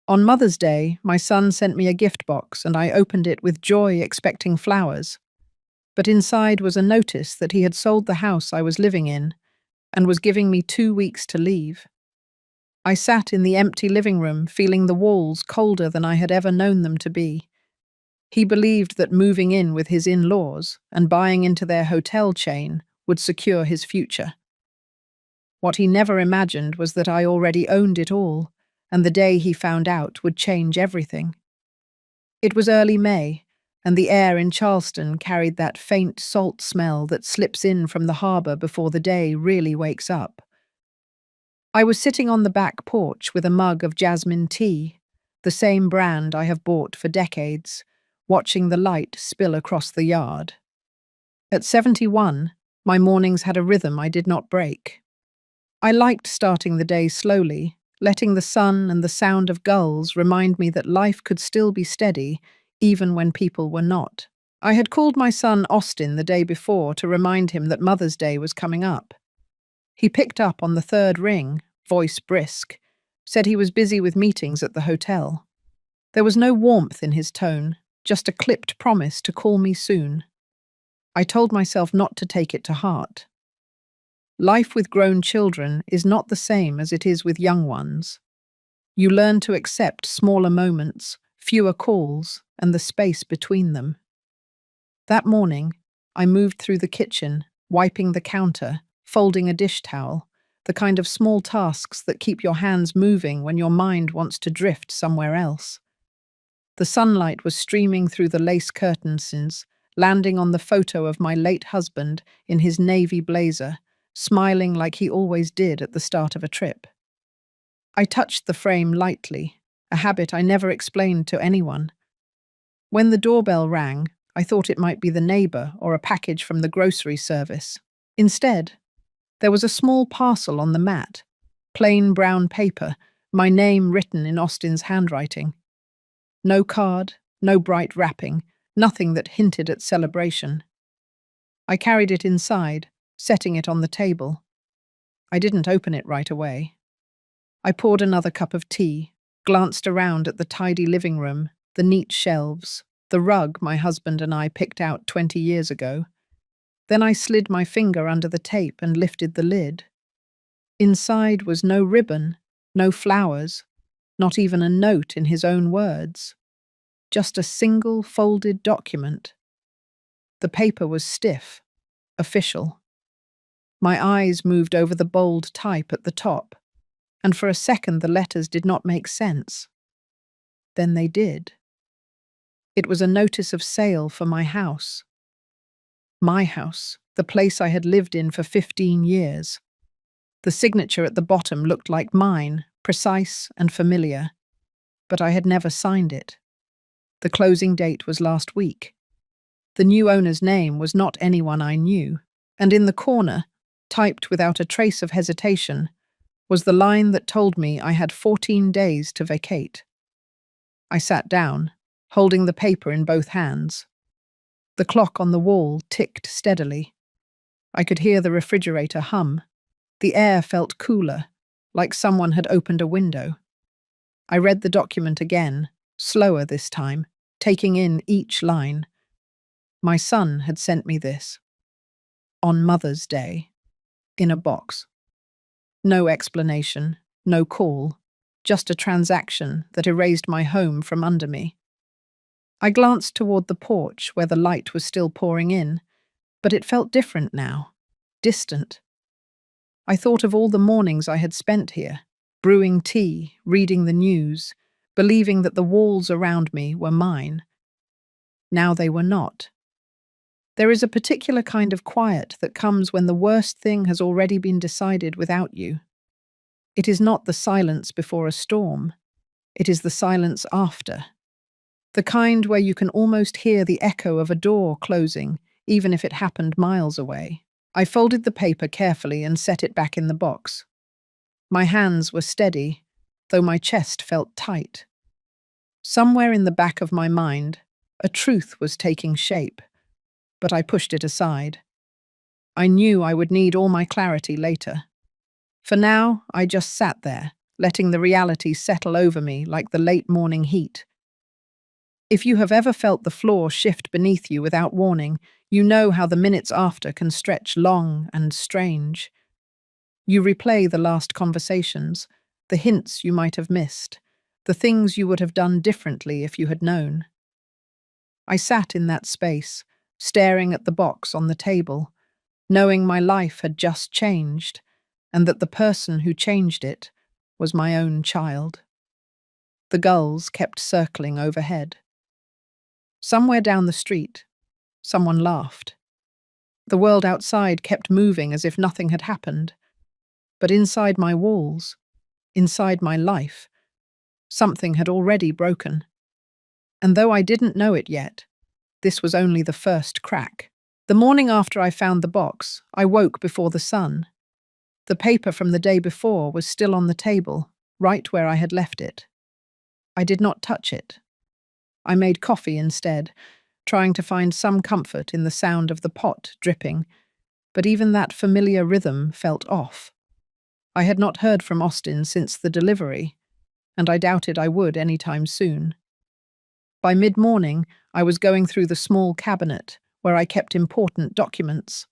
On Mother's Day, my son sent me a gift box and I opened it with joy, expecting flowers. But inside was a notice that he had sold the house I was living in and was giving me 2 weeks to leave. I sat in the empty living room, feeling the walls colder than I had ever known them to be. He believed that moving in with his in-laws and buying into their hotel chain would secure his future. What he never imagined was that I already owned it all, and the day he found out would change everything. It was early May, and the air in Charleston carried that faint salt smell that slips in from the harbour before the day really wakes up. I was sitting on the back porch with a mug of jasmine tea, the same brand I have bought for decades, watching the light spill across the yard. At 71, my mornings had a rhythm I did not break. I liked starting the day slowly, letting the sun and the sound of gulls remind me that life could still be steady, even when people were not. I had called my son Austin the day before to remind him that Mother's Day was coming up. He picked up on the third ring, voice brisk, said he was busy with meetings at the hotel. There was no warmth in his tone, just a clipped promise to call me soon. I told myself not to take it to heart. Life with grown children is not the same as it is with young ones. You learn to accept smaller moments, fewer calls, and the space between them. That morning, I moved through the kitchen, wiping the counter, folding a dish towel, the kind of small tasks that keep your hands moving when your mind wants to drift somewhere else. The sunlight was streaming through the lace curtains, landing on the photo of my late husband in his navy blazer, smiling like he always did at the start of a trip. I touched the frame lightly, a habit I never explained to anyone. When the doorbell rang, I thought it might be the neighbor or a package from the grocery service. Instead, there was a small parcel on the mat, plain brown paper, my name written in Austin's handwriting. No card, no bright wrapping, nothing that hinted at celebration. I carried it inside, setting it on the table. I didn't open it right away. I poured another cup of tea, glanced around at the tidy living room, the neat shelves, the rug my husband and I picked out 20 years ago. Then I slid my finger under the tape and lifted the lid. Inside was no ribbon, no flowers, not even a note in his own words. Just a single folded document. The paper was stiff, official. My eyes moved over the bold type at the top, and for a second the letters did not make sense. Then they did. It was a notice of sale for my house. My house, the place I had lived in for 15 years. The signature at the bottom looked like mine, precise and familiar, but I had never signed it. The closing date was last week. The new owner's name was not anyone I knew, and in the corner, typed without a trace of hesitation, was the line that told me I had 14 days to vacate. I sat down, holding the paper in both hands. The clock on the wall ticked steadily. I could hear the refrigerator hum. The air felt cooler, like someone had opened a window. I read the document again, slower this time, taking in each line. My son had sent me this. On Mother's Day. In a box. No explanation, no call, just a transaction that erased my home from under me. I glanced toward the porch where the light was still pouring in, but it felt different now, distant. I thought of all the mornings I had spent here, brewing tea, reading the news, believing that the walls around me were mine. Now they were not. There is a particular kind of quiet that comes when the worst thing has already been decided without you. It is not the silence before a storm. It is the silence after. The kind where you can almost hear the echo of a door closing, even if it happened miles away. I folded the paper carefully and set it back in the box. My hands were steady, though my chest felt tight. Somewhere in the back of my mind, a truth was taking shape, but I pushed it aside. I knew I would need all my clarity later. For now, I just sat there, letting the reality settle over me like the late morning heat. If you have ever felt the floor shift beneath you without warning, you know how the minutes after can stretch long and strange. You replay the last conversations, the hints you might have missed, the things you would have done differently if you had known. I sat in that space, staring at the box on the table, knowing my life had just changed, and that the person who changed it was my own child. The gulls kept circling overhead. Somewhere down the street, someone laughed. The world outside kept moving as if nothing had happened. But inside my walls, inside my life, something had already broken. And though I didn't know it yet, this was only the first crack. The morning after I found the box, I woke before the sun. The paper from the day before was still on the table, right where I had left it. I did not touch it. I made coffee instead, trying to find some comfort in the sound of the pot dripping, but even that familiar rhythm felt off. I had not heard from Austin since the delivery, and I doubted I would any time soon. By mid-morning, I was going through the small cabinet where I kept important documents.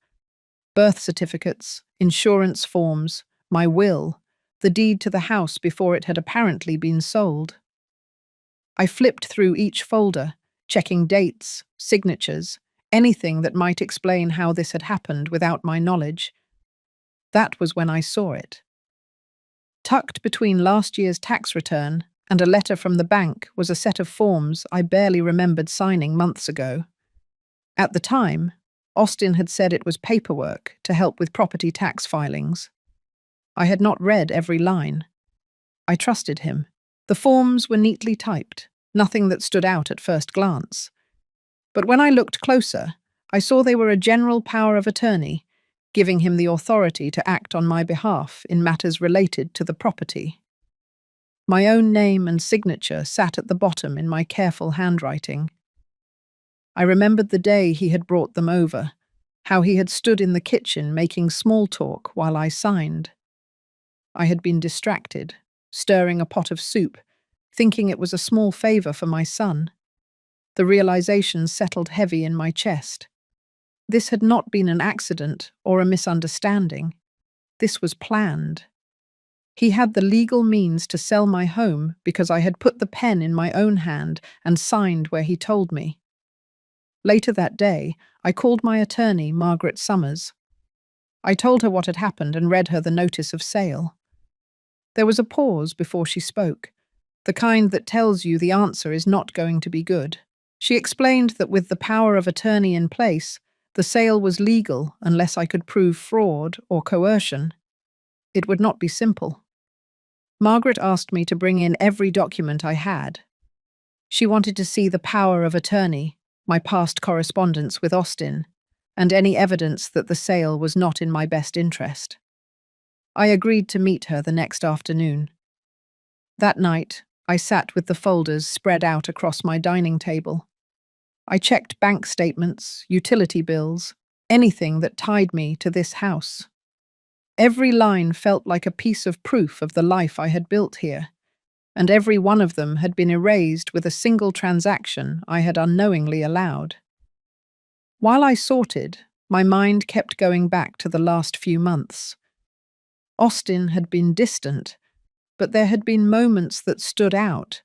Birth certificates, insurance forms, my will, the deed to the house before it had apparently been sold. I flipped through each folder, checking dates, signatures, anything that might explain how this had happened without my knowledge. That was when I saw it. Tucked between last year's tax return and a letter from the bank was a set of forms I barely remembered signing months ago. At the time, Austin had said it was paperwork to help with property tax filings. I had not read every line. I trusted him. The forms were neatly typed, nothing that stood out at first glance. But when I looked closer, I saw they were a general power of attorney, giving him the authority to act on my behalf in matters related to the property. My own name and signature sat at the bottom in my careful handwriting. I remembered the day he had brought them over, how he had stood in the kitchen making small talk while I signed. I had been distracted, stirring a pot of soup, thinking it was a small favor for my son. The realization settled heavy in my chest. This had not been an accident or a misunderstanding. This was planned. He had the legal means to sell my home because I had put the pen in my own hand and signed where he told me. Later that day, I called my attorney, Margaret Summers. I told her what had happened and read her the notice of sale. There was a pause before she spoke, the kind that tells you the answer is not going to be good. She explained that with the power of attorney in place, the sale was legal unless I could prove fraud or coercion. It would not be simple. Margaret asked me to bring in every document I had. She wanted to see the power of attorney, my past correspondence with Austin, and any evidence that the sale was not in my best interest. I agreed to meet her the next afternoon. That night, I sat with the folders spread out across my dining table. I checked bank statements, utility bills, anything that tied me to this house. Every line felt like a piece of proof of the life I had built here, and every one of them had been erased with a single transaction I had unknowingly allowed. While I sorted, my mind kept going back to the last few months. Austin had been distant, but there had been moments that stood out.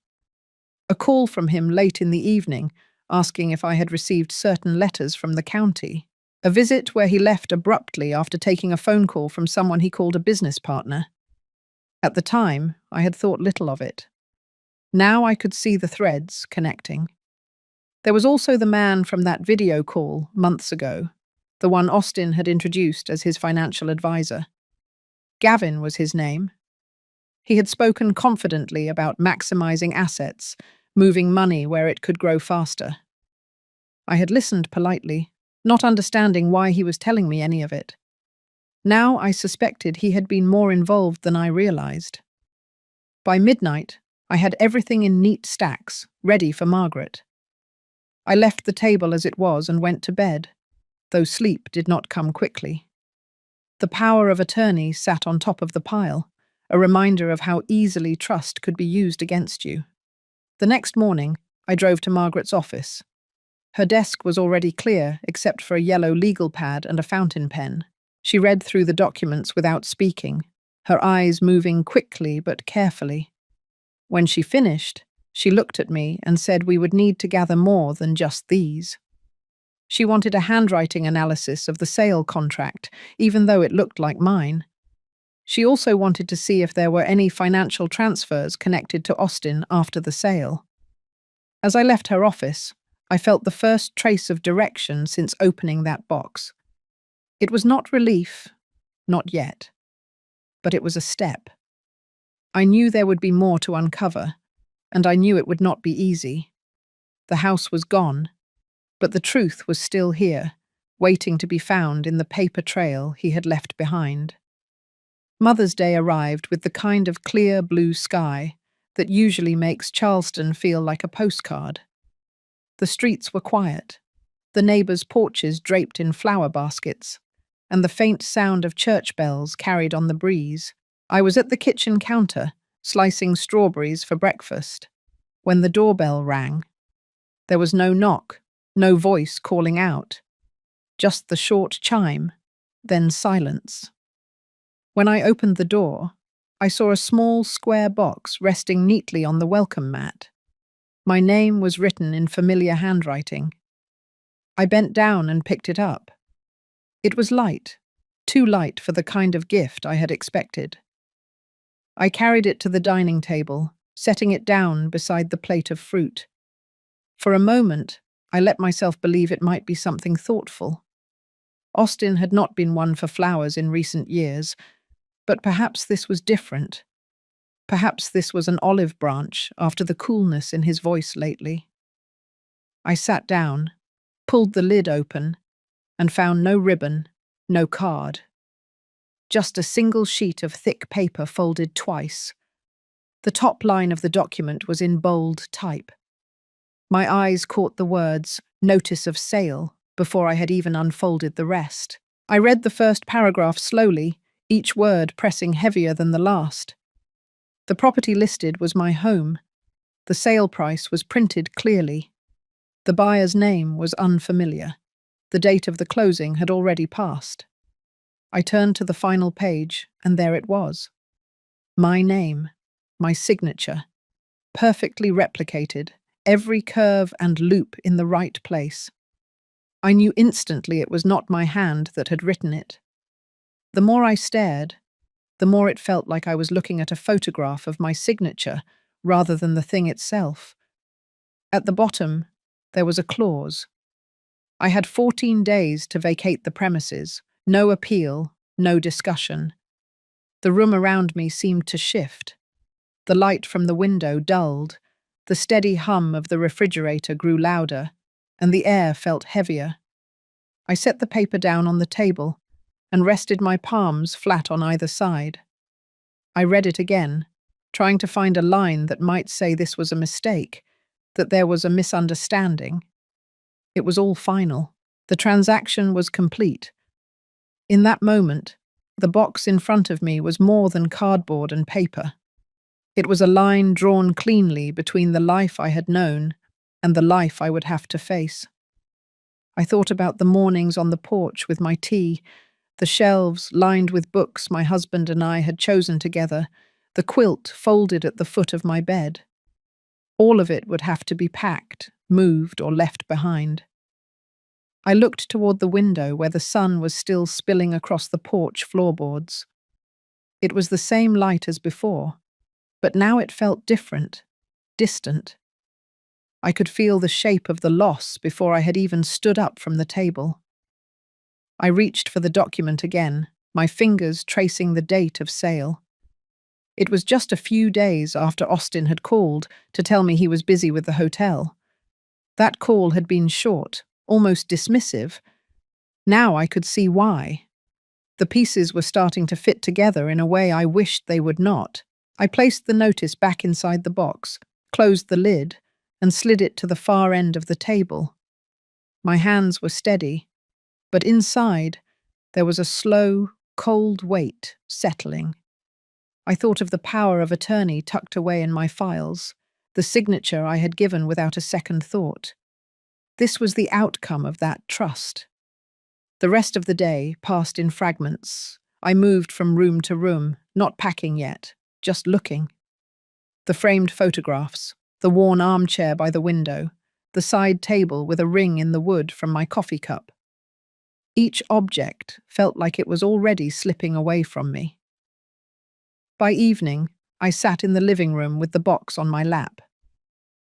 A call from him late in the evening, asking if I had received certain letters from the county. A visit where he left abruptly after taking a phone call from someone he called a business partner. At the time, I had thought little of it. Now I could see the threads connecting. There was also the man from that video call months ago, the one Austin had introduced as his financial advisor. Gavin was his name. He had spoken confidently about maximizing assets, moving money where it could grow faster. I had listened politely, not understanding why he was telling me any of it. Now I suspected he had been more involved than I realized. By midnight, I had everything in neat stacks, ready for Margaret. I left the table as it was and went to bed, though sleep did not come quickly. The power of attorney sat on top of the pile, a reminder of how easily trust could be used against you. The next morning, I drove to Margaret's office. Her desk was already clear, except for a yellow legal pad and a fountain pen. She read through the documents without speaking, her eyes moving quickly but carefully. When she finished, she looked at me and said we would need to gather more than just these. She wanted a handwriting analysis of the sale contract, even though it looked like mine. She also wanted to see if there were any financial transfers connected to Austin after the sale. As I left her office, I felt the first trace of direction since opening that box. It was not relief, not yet, but it was a step. I knew there would be more to uncover, and I knew it would not be easy. The house was gone, but the truth was still here, waiting to be found in the paper trail he had left behind. Mother's Day arrived with the kind of clear blue sky that usually makes Charleston feel like a postcard. The streets were quiet, the neighbors' porches draped in flower baskets, and the faint sound of church bells carried on the breeze. I was at the kitchen counter, slicing strawberries for breakfast, when the doorbell rang. There was no knock, no voice calling out, just the short chime, then silence. When I opened the door, I saw a small square box resting neatly on the welcome mat. My name was written in familiar handwriting. I bent down and picked it up. It was light, too light for the kind of gift I had expected. I carried it to the dining table, setting it down beside the plate of fruit. For a moment, I let myself believe it might be something thoughtful. Austin had not been one for flowers in recent years, but perhaps this was different. Perhaps this was an olive branch after the coolness in his voice lately. I sat down, pulled the lid open, and found no ribbon, no card. Just a single sheet of thick paper folded twice. The top line of the document was in bold type. My eyes caught the words, "Notice of Sale," before I had even unfolded the rest. I read the first paragraph slowly, each word pressing heavier than the last. The property listed was my home. The sale price was printed clearly. The buyer's name was unfamiliar. The date of the closing had already passed. I turned to the final page, and there it was. My name, my signature, perfectly replicated, every curve and loop in the right place. I knew instantly it was not my hand that had written it. The more I stared, the more it felt like I was looking at a photograph of my signature rather than the thing itself. At the bottom, there was a clause. I had 14 days to vacate the premises, no appeal, no discussion. The room around me seemed to shift. The light from the window dulled, the steady hum of the refrigerator grew louder, and the air felt heavier. I set the paper down on the table and rested my palms flat on either side. I read it again, trying to find a line that might say this was a mistake, that there was a misunderstanding. It was all final. The transaction was complete. In that moment, the box in front of me was more than cardboard and paper. It was a line drawn cleanly between the life I had known and the life I would have to face. I thought about the mornings on the porch with my tea, the shelves lined with books my husband and I had chosen together, the quilt folded at the foot of my bed. All of it would have to be packed, moved, or left behind. I looked toward the window where the sun was still spilling across the porch floorboards. It was the same light as before, but now it felt different, distant. I could feel the shape of the loss before I had even stood up from the table. I reached for the document again, my fingers tracing the date of sale. It was just a few days after Austin had called to tell me he was busy with the hotel. That call had been short, almost dismissive. Now I could see why. The pieces were starting to fit together in a way I wished they would not. I placed the notice back inside the box, closed the lid, and slid it to the far end of the table. My hands were steady, but inside there was a slow, cold weight settling. I thought of the power of attorney tucked away in my files, the signature I had given without a second thought. This was the outcome of that trust. The rest of the day passed in fragments. I moved from room to room, not packing yet, just looking. The framed photographs, the worn armchair by the window, the side table with a ring in the wood from my coffee cup. Each object felt like it was already slipping away from me. By evening, I sat in the living room with the box on my lap.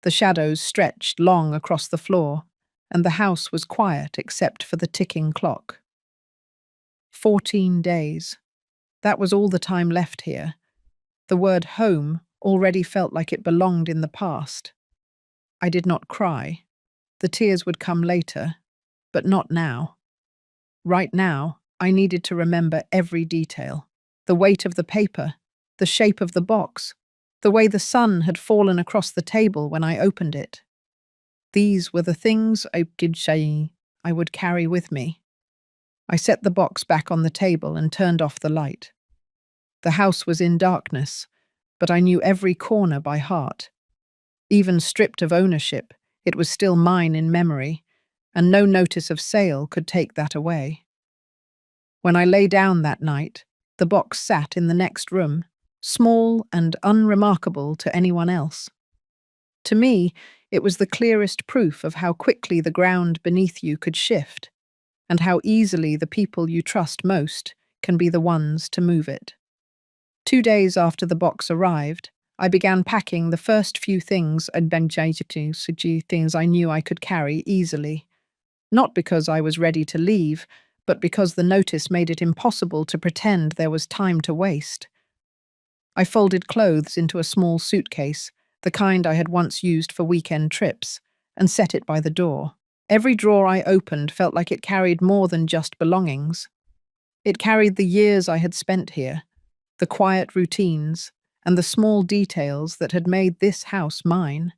The shadows stretched long across the floor, and the house was quiet except for the ticking clock. 14 days. That was all the time left here. The word home already felt like it belonged in the past. I did not cry. The tears would come later, but not now. Right now, I needed to remember every detail. The weight of the paper, the shape of the box, the way the sun had fallen across the table when I opened it. These were the things I would carry with me. I set the box back on the table and turned off the light. The house was in darkness, but I knew every corner by heart. Even stripped of ownership, it was still mine in memory, and no notice of sale could take that away. When I lay down that night, the box sat in the next room, small and unremarkable to anyone else. To me, it was the clearest proof of how quickly the ground beneath you could shift, and how easily the people you trust most can be the ones to move it. 2 days after the box arrived, I began packing the first few things things I knew I could carry easily. Not because I was ready to leave, but because the notice made it impossible to pretend there was time to waste. I folded clothes into a small suitcase, the kind I had once used for weekend trips, and set it by the door. Every drawer I opened felt like it carried more than just belongings. It carried the years I had spent here, the quiet routines, and the small details that had made this house mine.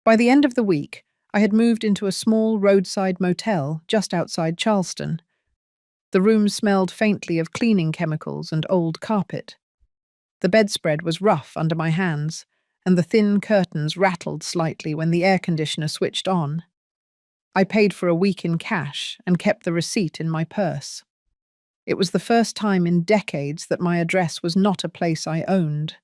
By the end of the week, I had moved into a small roadside motel just outside Charleston. The room smelled faintly of cleaning chemicals and old carpet. The bedspread was rough under my hands, and the thin curtains rattled slightly when the air conditioner switched on. I paid for a week in cash and kept the receipt in my purse. It was the first time in decades that my address was not a place I owned.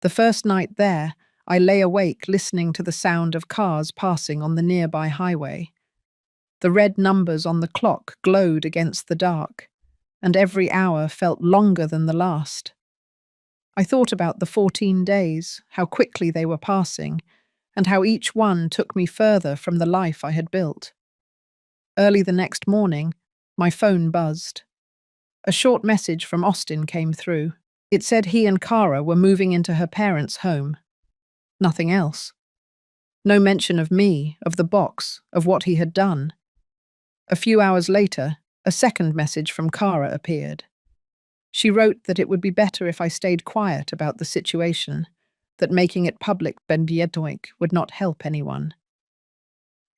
The first night there, I lay awake listening to the sound of cars passing on the nearby highway. The red numbers on the clock glowed against the dark, and every hour felt longer than the last. I thought about the 14 days, how quickly they were passing, and how each one took me further from the life I had built. Early the next morning, my phone buzzed. A short message from Austin came through. It said he and Cara were moving into her parents' home. Nothing else. No mention of me, of the box, of what he had done. A few hours later, a second message from Cara appeared. She wrote that it would be better if I stayed quiet about the situation, that making it public would not help anyone.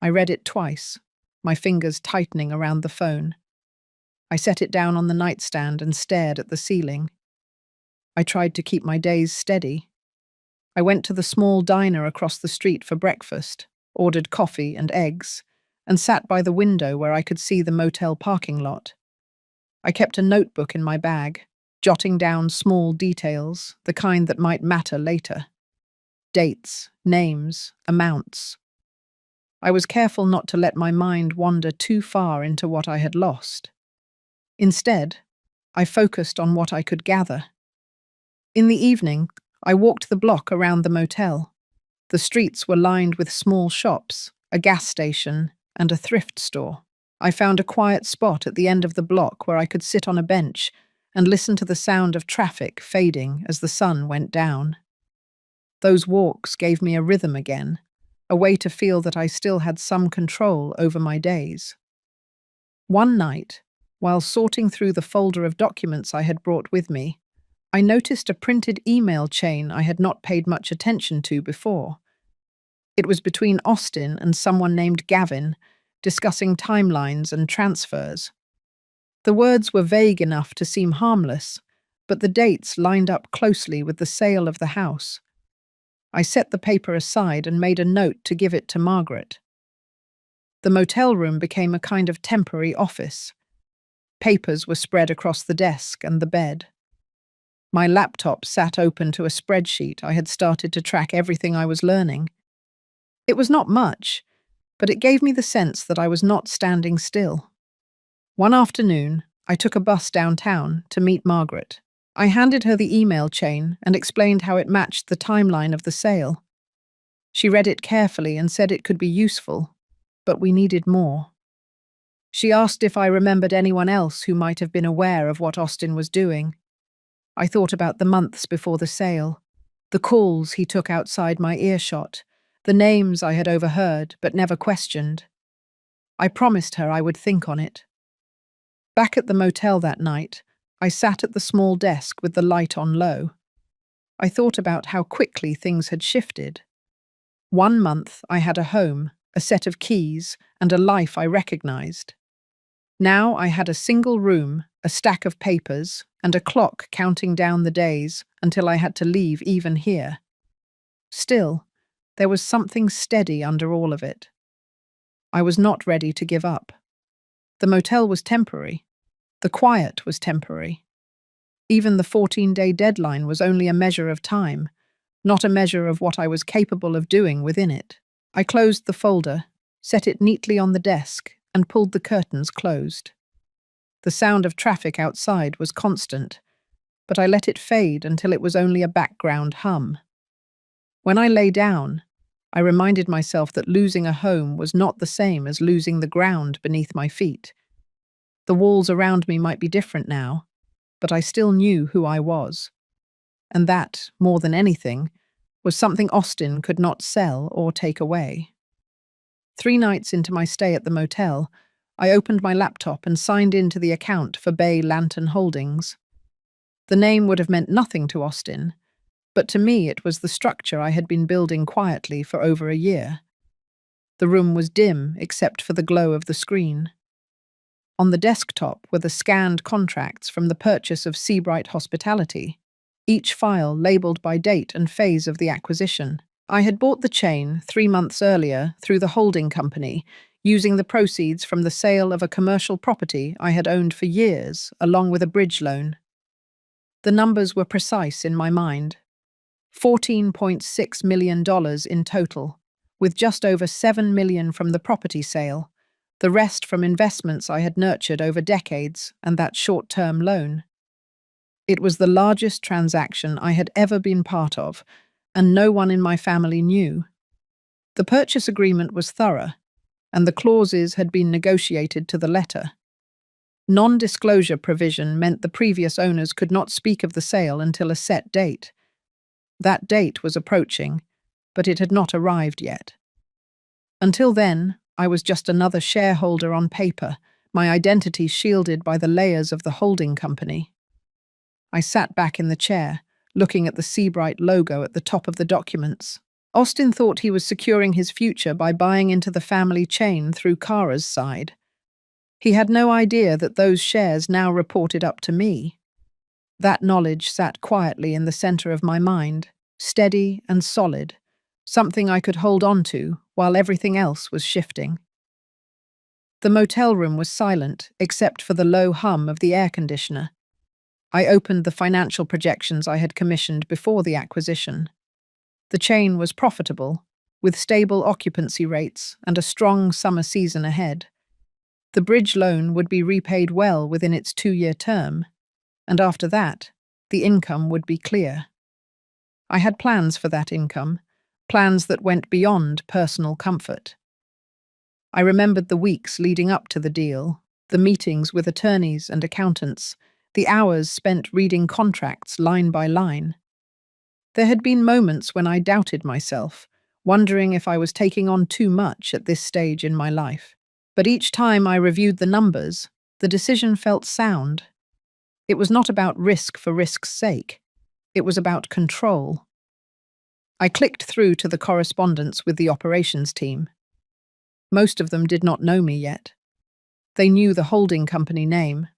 I read it twice, my fingers tightening around the phone. I set it down on the nightstand and stared at the ceiling. I tried to keep my days steady. I went to the small diner across the street for breakfast, ordered coffee and eggs, and sat by the window where I could see the motel parking lot. I kept a notebook in my bag, jotting down small details, the kind that might matter later. Dates, names, amounts. I was careful not to let my mind wander too far into what I had lost. Instead, I focused on what I could gather. In the evening, I walked the block around the motel. The streets were lined with small shops, a gas station, and a thrift store. I found a quiet spot at the end of the block where I could sit on a bench and listen to the sound of traffic fading as the sun went down. Those walks gave me a rhythm again, a way to feel that I still had some control over my days. One night, while sorting through the folder of documents I had brought with me, I noticed a printed email chain I had not paid much attention to before. It was between Austin and someone named Gavin, discussing timelines and transfers. The words were vague enough to seem harmless, but the dates lined up closely with the sale of the house. I set the paper aside and made a note to give it to Margaret. The motel room became a kind of temporary office. Papers were spread across the desk and the bed. My laptop sat open to a spreadsheet I had started to track everything I was learning. It was not much, but it gave me the sense that I was not standing still. One afternoon, I took a bus downtown to meet Margaret. I handed her the email chain and explained how it matched the timeline of the sale. She read it carefully and said it could be useful, but we needed more. She asked if I remembered anyone else who might have been aware of what Austin was doing. I thought about the months before the sale, the calls he took outside my earshot, the names I had overheard but never questioned. I promised her I would think on it. Back at the motel that night, I sat at the small desk with the light on low. I thought about how quickly things had shifted. 1 month I had a home, a set of keys, and a life I recognized. Now I had a single room, a stack of papers, and a clock counting down the days until I had to leave even here. Still, there was something steady under all of it. I was not ready to give up. The motel was temporary. The quiet was temporary. Even the 14-day deadline was only a measure of time, not a measure of what I was capable of doing within it. I closed the folder, set it neatly on the desk, and pulled the curtains closed. The sound of traffic outside was constant, but I let it fade until it was only a background hum. When I lay down, I reminded myself that losing a home was not the same as losing the ground beneath my feet. The walls around me might be different now, but I still knew who I was. And that, more than anything, was something Austin could not sell or take away. 3 nights into my stay at the motel, I opened my laptop and signed into the account for Bay Lantern Holdings. The name would have meant nothing to Austin, but to me it was the structure I had been building quietly for over a year. The room was dim except for the glow of the screen. On the desktop were the scanned contracts from the purchase of Seabright Hospitality, each file labelled by date and phase of the acquisition. I had bought the chain 3 months earlier through the holding company, using the proceeds from the sale of a commercial property I had owned for years, along with a bridge loan. The numbers were precise in my mind. $14.6 million in total, with just over $7 million from the property sale, the rest from investments I had nurtured over decades and that short-term loan. It was the largest transaction I had ever been part of, and no one in my family knew. The purchase agreement was thorough, and the clauses had been negotiated to the letter. Non-disclosure provision meant the previous owners could not speak of the sale until a set date. That date was approaching, but it had not arrived yet. Until then, I was just another shareholder on paper, my identity shielded by the layers of the holding company. I sat back in the chair, looking at the Seabright logo at the top of the documents. Austin thought he was securing his future by buying into the family chain through Kara's side. He had no idea that those shares now reported up to me. That knowledge sat quietly in the center of my mind, steady and solid, something I could hold on to while everything else was shifting. The motel room was silent, except for the low hum of the air conditioner. I opened the financial projections I had commissioned before the acquisition. The chain was profitable, with stable occupancy rates and a strong summer season ahead. The bridge loan would be repaid well within its 2-year term, and after that, the income would be clear. I had plans for that income, plans that went beyond personal comfort. I remembered the weeks leading up to the deal, the meetings with attorneys and accountants, the hours spent reading contracts line by line. There had been moments when I doubted myself, wondering if I was taking on too much at this stage in my life. But each time I reviewed the numbers, the decision felt sound. It was not about risk for risk's sake. It was about control. I clicked through to the correspondence with the operations team. Most of them did not know me yet. They knew the holding company name,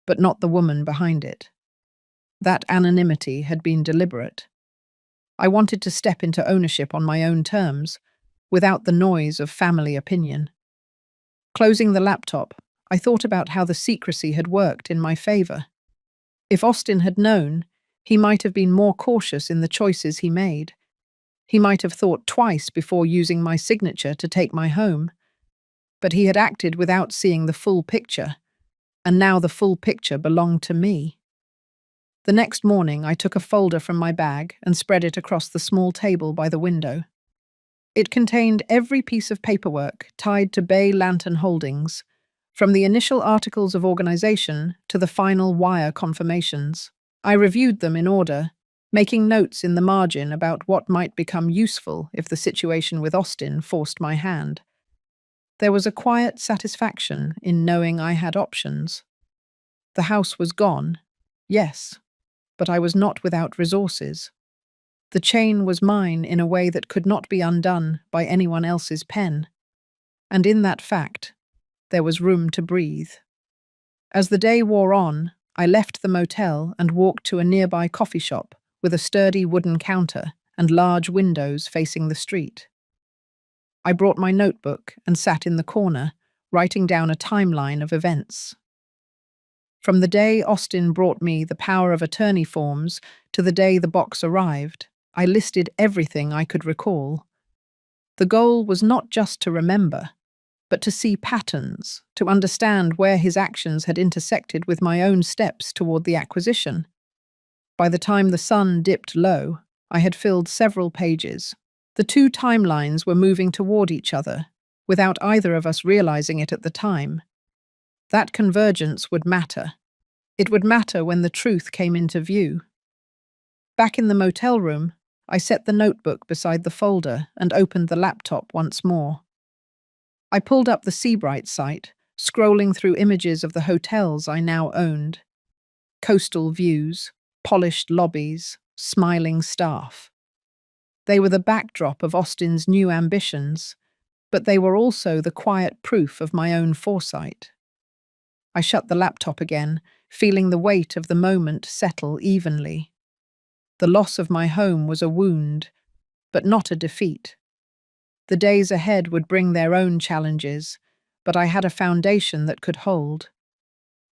but not the woman behind it. That anonymity had been deliberate. I wanted to step into ownership on my own terms, without the noise of family opinion. Closing the laptop, I thought about how the secrecy had worked in my favor. If Austin had known, he might have been more cautious in the choices he made. He might have thought twice before using my signature to take my home. But he had acted without seeing the full picture, and now the full picture belonged to me. The next morning, I took a folder from my bag and spread it across the small table by the window. It contained every piece of paperwork tied to Bay Lantern Holdings, from the initial articles of organization to the final wire confirmations. I reviewed them in order, making notes in the margin about what might become useful if the situation with Austin forced my hand. There was a quiet satisfaction in knowing I had options. The house was gone, yes, but I was not without resources. The chain was mine in a way that could not be undone by anyone else's pen. And in that fact, there was room to breathe. As the day wore on, I left the motel and walked to a nearby coffee shop with a sturdy wooden counter and large windows facing the street. I brought my notebook and sat in the corner, writing down a timeline of events. From the day Austin brought me the power of attorney forms to the day the box arrived, I listed everything I could recall. The goal was not just to remember, but to see patterns, to understand where his actions had intersected with my own steps toward the acquisition. By the time the sun dipped low, I had filled several pages. The two timelines were moving toward each other, without either of us realizing it at the time. That convergence would matter. It would matter when the truth came into view. Back in the motel room, I set the notebook beside the folder and opened the laptop once more. I pulled up the Seabright site, scrolling through images of the hotels I now owned. Coastal views, polished lobbies, smiling staff. They were the backdrop of Austin's new ambitions, but they were also the quiet proof of my own foresight. I shut the laptop again, feeling the weight of the moment settle evenly. The loss of my home was a wound, but not a defeat. The days ahead would bring their own challenges, but I had a foundation that could hold.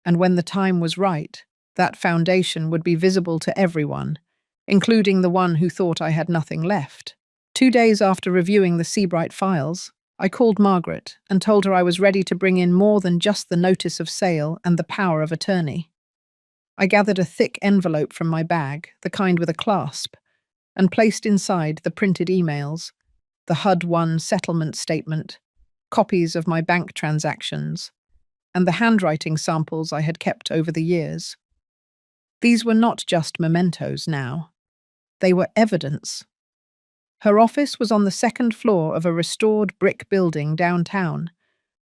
And when the time was right, that foundation would be visible to everyone, including the one who thought I had nothing left. 2 days after reviewing the Seabright files, I called Margaret and told her I was ready to bring in more than just the notice of sale and the power of attorney. I gathered a thick envelope from my bag, the kind with a clasp, and placed inside the printed emails, the HUD-1 settlement statement, copies of my bank transactions, and the handwriting samples I had kept over the years. These were not just mementos now. They were evidence. Her office was on the second floor of a restored brick building downtown,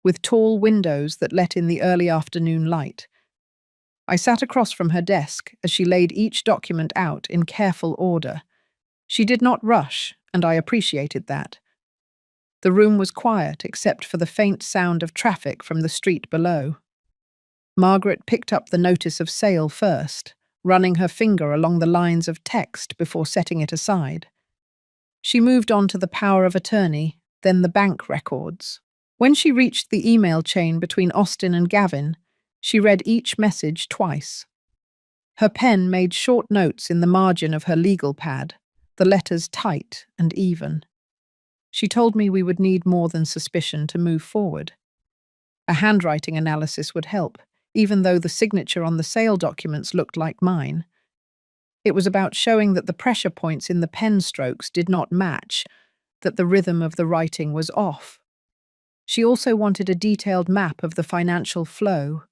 with tall windows that let in the early afternoon light. I sat across from her desk as she laid each document out in careful order. She did not rush, and I appreciated that. The room was quiet except for the faint sound of traffic from the street below. Margaret picked up the notice of sale first, running her finger along the lines of text before setting it aside. She moved on to the power of attorney, then the bank records. When she reached the email chain between Austin and Gavin, she read each message twice. Her pen made short notes in the margin of her legal pad, the letters tight and even. She told me we would need more than suspicion to move forward. A handwriting analysis would help, even though the signature on the sale documents looked like mine. It was about showing that the pressure points in the pen strokes did not match, that the rhythm of the writing was off. She also wanted a detailed map of the financial flow,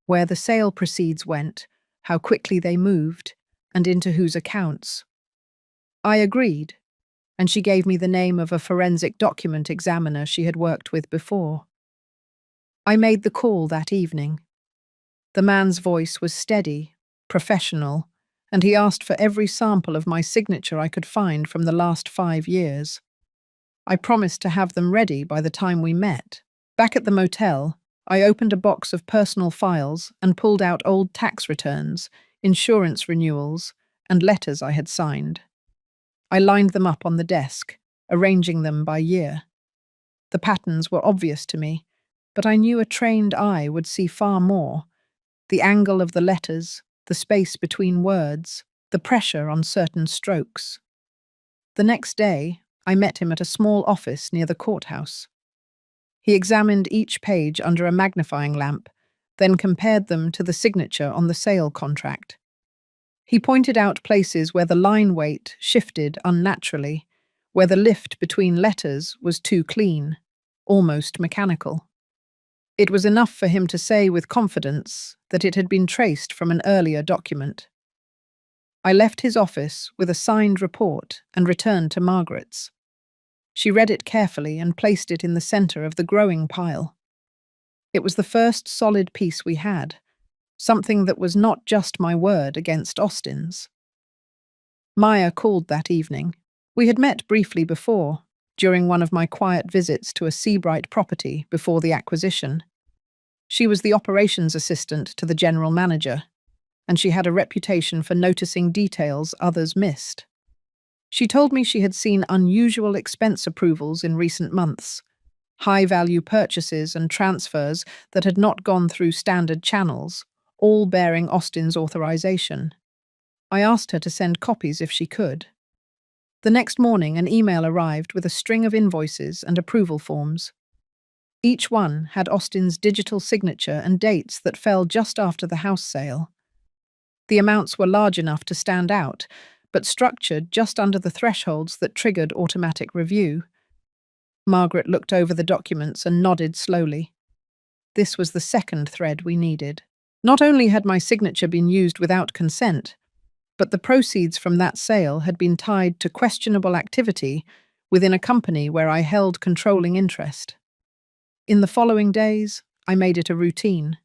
where the sale proceeds went, how quickly they moved, and into whose accounts. I agreed, and she gave me the name of a forensic document examiner she had worked with before. I made the call that evening. The man's voice was steady, professional, and he asked for every sample of my signature I could find from the last 5 years. I promised to have them ready by the time we met. Back at the motel, I opened a box of personal files and pulled out old tax returns, insurance renewals, and letters I had signed. I lined them up on the desk, arranging them by year. The patterns were obvious to me, but I knew a trained eye would see far more: the angle of the letters, the space between words, the pressure on certain strokes. The next day, I met him at a small office near the courthouse. He examined each page under a magnifying lamp, then compared them to the signature on the sale contract. He pointed out places where the line weight shifted unnaturally, where the lift between letters was too clean, almost mechanical. It was enough for him to say with confidence that it had been traced from an earlier document. I left his office with a signed report and returned to Margaret's. She read it carefully and placed it in the center of the growing pile. It was the first solid piece we had, something that was not just my word against Austin's. Maya called that evening. We had met briefly before, during one of my quiet visits to a Seabright property before the acquisition. She was the operations assistant to the general manager, and she had a reputation for noticing details others missed. She told me she had seen unusual expense approvals in recent months, high-value purchases and transfers that had not gone through standard channels, all bearing Austin's authorization. I asked her to send copies if she could. The next morning, an email arrived with a string of invoices and approval forms. Each one had Austin's digital signature and dates that fell just after the house sale. The amounts were large enough to stand out, but structured just under the thresholds that triggered automatic review. Margaret looked over the documents and nodded slowly. This was the second thread we needed. Not only had my signature been used without consent, but the proceeds from that sale had been tied to questionable activity within a company where I held controlling interest. In the following days, I made it a routine.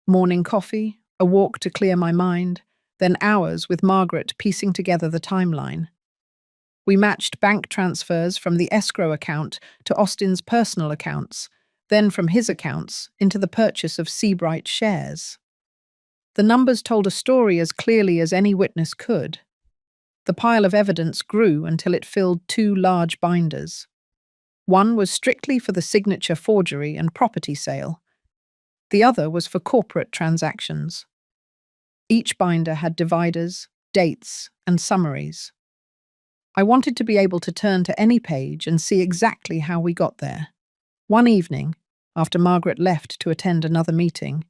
Morning coffee, a walk to clear my mind, then hours with Margaret piecing together the timeline. We matched bank transfers from the escrow account to Austin's personal accounts, then from his accounts into the purchase of Seabright shares. The numbers told a story as clearly as any witness could. The pile of evidence grew until it filled 2 large binders. One was strictly for the signature forgery and property sale. The other was for corporate transactions. Each binder had dividers, dates, and summaries. I wanted to be able to turn to any page and see exactly how we got there. One evening, after Margaret left to attend another meeting,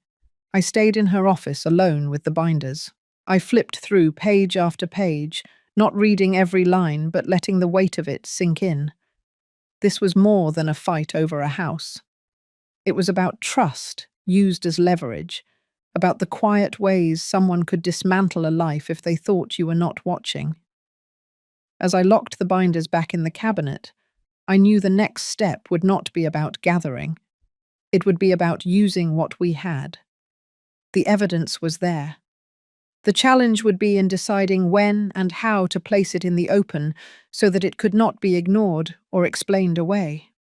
I stayed in her office alone with the binders. I flipped through page after page, not reading every line but letting the weight of it sink in. This was more than a fight over a house. It was about trust used as leverage, about the quiet ways someone could dismantle a life if they thought you were not watching. As I locked the binders back in the cabinet, I knew the next step would not be about gathering. It would be about using what we had. The evidence was there. The challenge would be in deciding when and how to place it in the open so that it could not be ignored or explained away.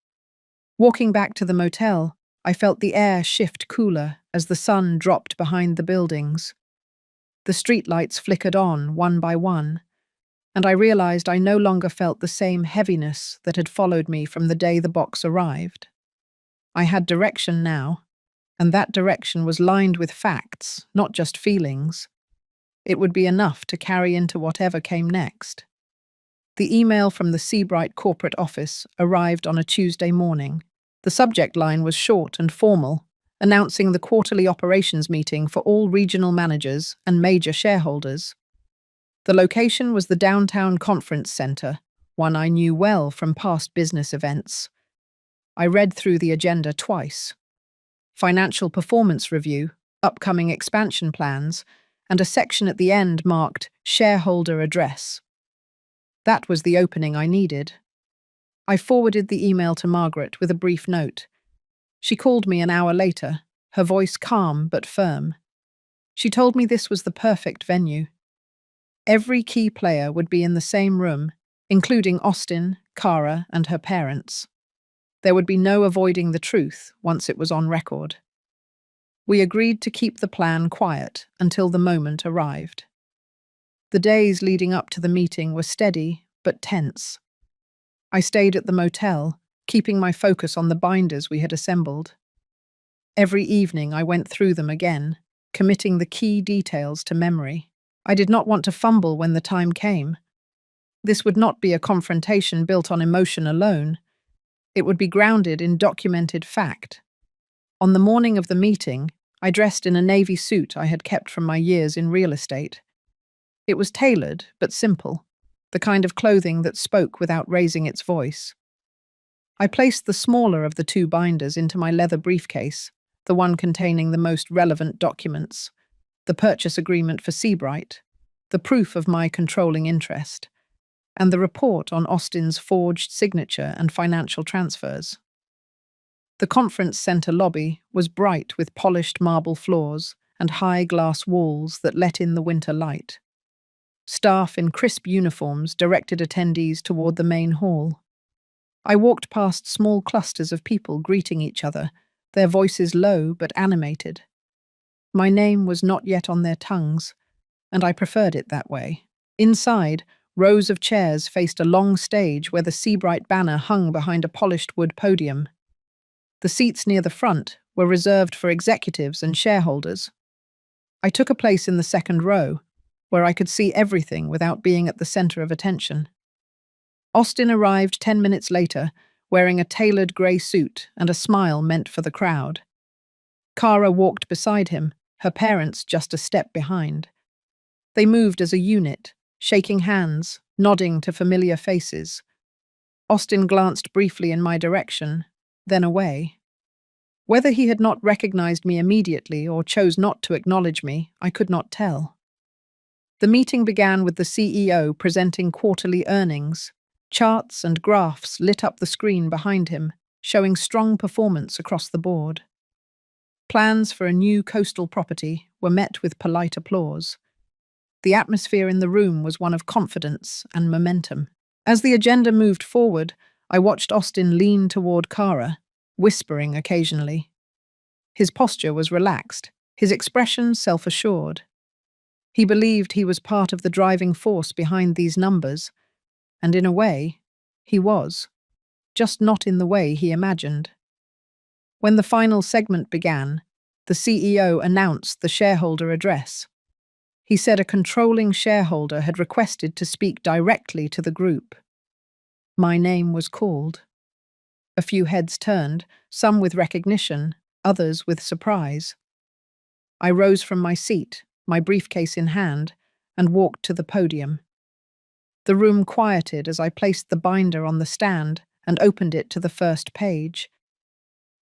Walking back to the motel, I felt the air shift cooler as the sun dropped behind the buildings. The streetlights flickered on, one by one, and I realized I no longer felt the same heaviness that had followed me from the day the box arrived. I had direction now, and that direction was lined with facts, not just feelings. It would be enough to carry into whatever came next. The email from the Seabright corporate office arrived on a Tuesday morning. The subject line was short and formal, announcing the quarterly operations meeting for all regional managers and major shareholders. The location was the downtown conference center, one I knew well from past business events. I read through the agenda twice. Financial performance review, upcoming expansion plans, and a section at the end marked Shareholder Address. That was the opening I needed. I forwarded the email to Margaret with a brief note. She called me an hour later, her voice calm but firm. She told me this was the perfect venue. Every key player would be in the same room, including Austin, Cara, and her parents. There would be no avoiding the truth once it was on record. We agreed to keep the plan quiet until the moment arrived. The days leading up to the meeting were steady but tense. I stayed at the motel, keeping my focus on the binders we had assembled. Every evening I went through them again, committing the key details to memory. I did not want to fumble when the time came. This would not be a confrontation built on emotion alone. It would be grounded in documented fact. On the morning of the meeting, I dressed in a navy suit I had kept from my years in real estate. It was tailored, but simple, the kind of clothing that spoke without raising its voice. I placed the smaller of the two binders into my leather briefcase, the one containing the most relevant documents, the purchase agreement for Seabright, the proof of my controlling interest, and the report on Austin's forged signature and financial transfers. The conference center lobby was bright with polished marble floors and high glass walls that let in the winter light. Staff in crisp uniforms directed attendees toward the main hall. I walked past small clusters of people greeting each other, their voices low but animated. My name was not yet on their tongues, and I preferred it that way. Inside, rows of chairs faced a long stage where the Seabright banner hung behind a polished wood podium. The seats near the front were reserved for executives and shareholders. I took a place in the second row, where I could see everything without being at the center of attention. Austin arrived 10 minutes later, wearing a tailored grey suit and a smile meant for the crowd. Kara walked beside him, her parents just a step behind. They moved as a unit, shaking hands, nodding to familiar faces. Austin glanced briefly in my direction, then away. Whether he had not recognized me immediately or chose not to acknowledge me, I could not tell. The meeting began with the CEO presenting quarterly earnings. Charts and graphs lit up the screen behind him, showing strong performance across the board. Plans for a new coastal property were met with polite applause. The atmosphere in the room was one of confidence and momentum. As the agenda moved forward, I watched Austin lean toward Kara, whispering occasionally. His posture was relaxed, his expression self-assured. He believed he was part of the driving force behind these numbers, and in a way, he was, just not in the way he imagined. When the final segment began, the CEO announced the shareholder address. He said a controlling shareholder had requested to speak directly to the group. My name was called. A few heads turned, some with recognition, others with surprise. I rose from my seat, my briefcase in hand, and walked to the podium. The room quieted as I placed the binder on the stand and opened it to the first page.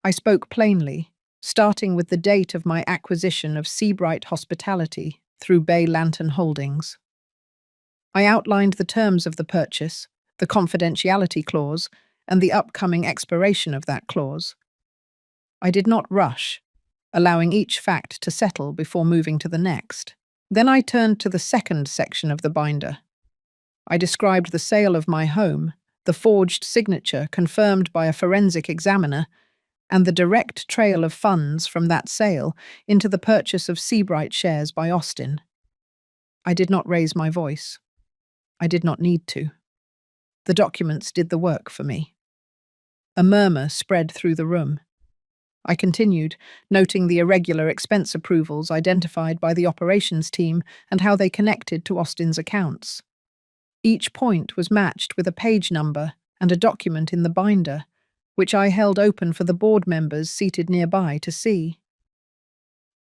I spoke plainly, starting with the date of my acquisition of Seabright Hospitality through Bay Lantern Holdings. I outlined the terms of the purchase, the confidentiality clause, and the upcoming expiration of that clause. I did not rush, allowing each fact to settle before moving to the next. Then I turned to the second section of the binder. I described the sale of my home, the forged signature confirmed by a forensic examiner, and the direct trail of funds from that sale into the purchase of Seabright shares by Austin. I did not raise my voice. I did not need to. The documents did the work for me. A murmur spread through the room. I continued, noting the irregular expense approvals identified by the operations team and how they connected to Austin's accounts. Each point was matched with a page number and a document in the binder, which I held open for the board members seated nearby to see.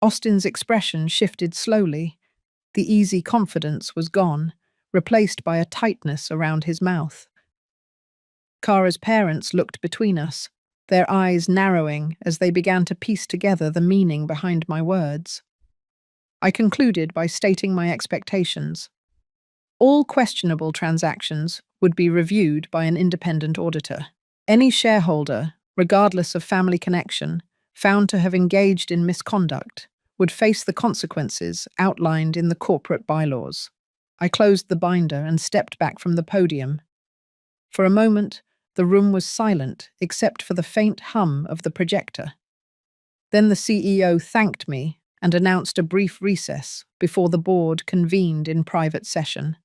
Austin's expression shifted slowly. The easy confidence was gone, replaced by a tightness around his mouth. Kara's parents looked between us, their eyes narrowing as they began to piece together the meaning behind my words. I concluded by stating my expectations. All questionable transactions would be reviewed by an independent auditor. Any shareholder, regardless of family connection, found to have engaged in misconduct would face the consequences outlined in the corporate bylaws. I closed the binder and stepped back from the podium. For a moment, the room was silent except for the faint hum of the projector. Then the CEO thanked me and announced a brief recess before the board convened in private session.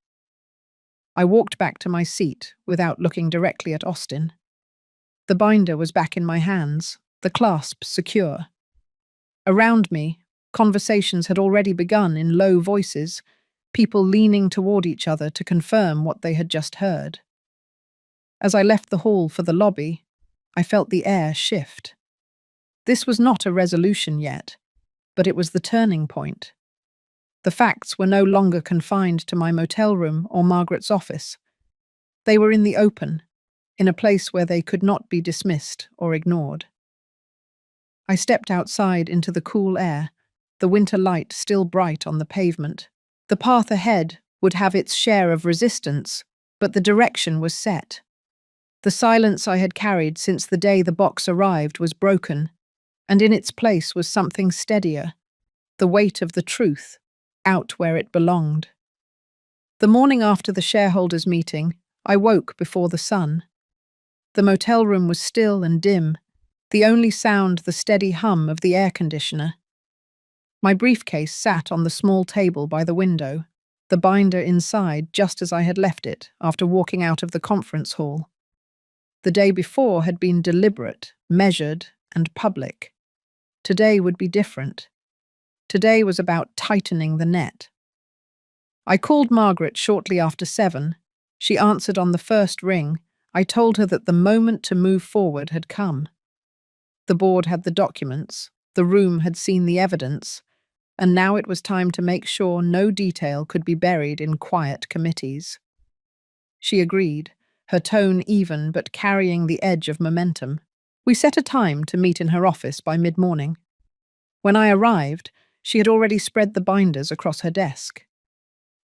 I walked back to my seat without looking directly at Austin. The binder was back in my hands, the clasp secure. Around me, conversations had already begun in low voices, people leaning toward each other to confirm what they had just heard. As I left the hall for the lobby, I felt the air shift. This was not a resolution yet, but it was the turning point. The facts were no longer confined to my motel room or Margaret's office. They were in the open, in a place where they could not be dismissed or ignored. I stepped outside into the cool air, the winter light still bright on the pavement. The path ahead would have its share of resistance, but the direction was set. The silence I had carried since the day the box arrived was broken, and in its place was something steadier, the weight of the truth, out where it belonged. The morning after the shareholders' meeting, I woke before the sun. The motel room was still and dim, the only sound the steady hum of the air conditioner. My briefcase sat on the small table by the window, the binder inside just as I had left it after walking out of the conference hall. The day before had been deliberate, measured, and public. Today would be different. Today was about tightening the net. I called Margaret shortly after 7. She answered on the first ring. I told her that the moment to move forward had come. The board had the documents, the room had seen the evidence, and now it was time to make sure no detail could be buried in quiet committees. She agreed, her tone even but carrying the edge of momentum. We set a time to meet in her office by mid-morning. When I arrived, she had already spread the binders across her desk.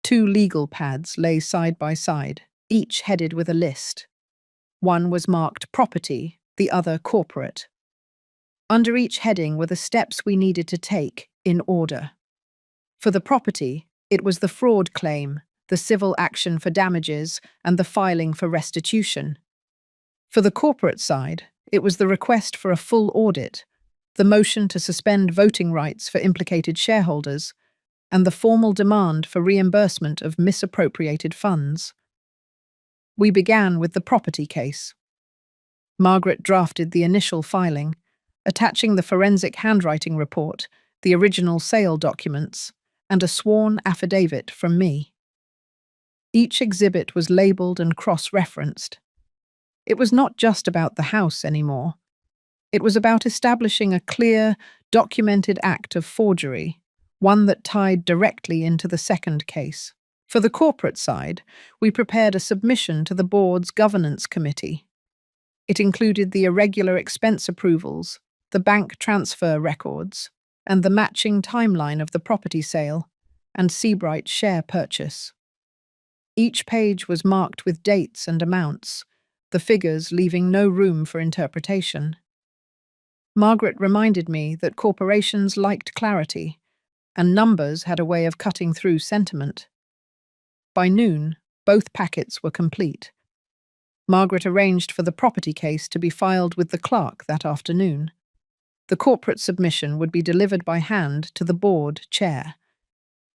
2 legal pads lay side by side, each headed with a list. One was marked property, the other corporate. Under each heading were the steps we needed to take in order. For the property, it was the fraud claim, the civil action for damages, and the filing for restitution. For the corporate side, it was the request for a full audit, the motion to suspend voting rights for implicated shareholders, and the formal demand for reimbursement of misappropriated funds. We began with the property case. Margaret drafted the initial filing, attaching the forensic handwriting report, the original sale documents, and a sworn affidavit from me. Each exhibit was labelled and cross-referenced. It was not just about the house anymore. It was about establishing a clear, documented act of forgery, one that tied directly into the second case. For the corporate side, we prepared a submission to the board's governance committee. It included the irregular expense approvals, the bank transfer records, and the matching timeline of the property sale and Seabright's share purchase. Each page was marked with dates and amounts, the figures leaving no room for interpretation. Margaret reminded me that corporations liked clarity, and numbers had a way of cutting through sentiment. By noon, both packets were complete. Margaret arranged for the property case to be filed with the clerk that afternoon. The corporate submission would be delivered by hand to the board chair.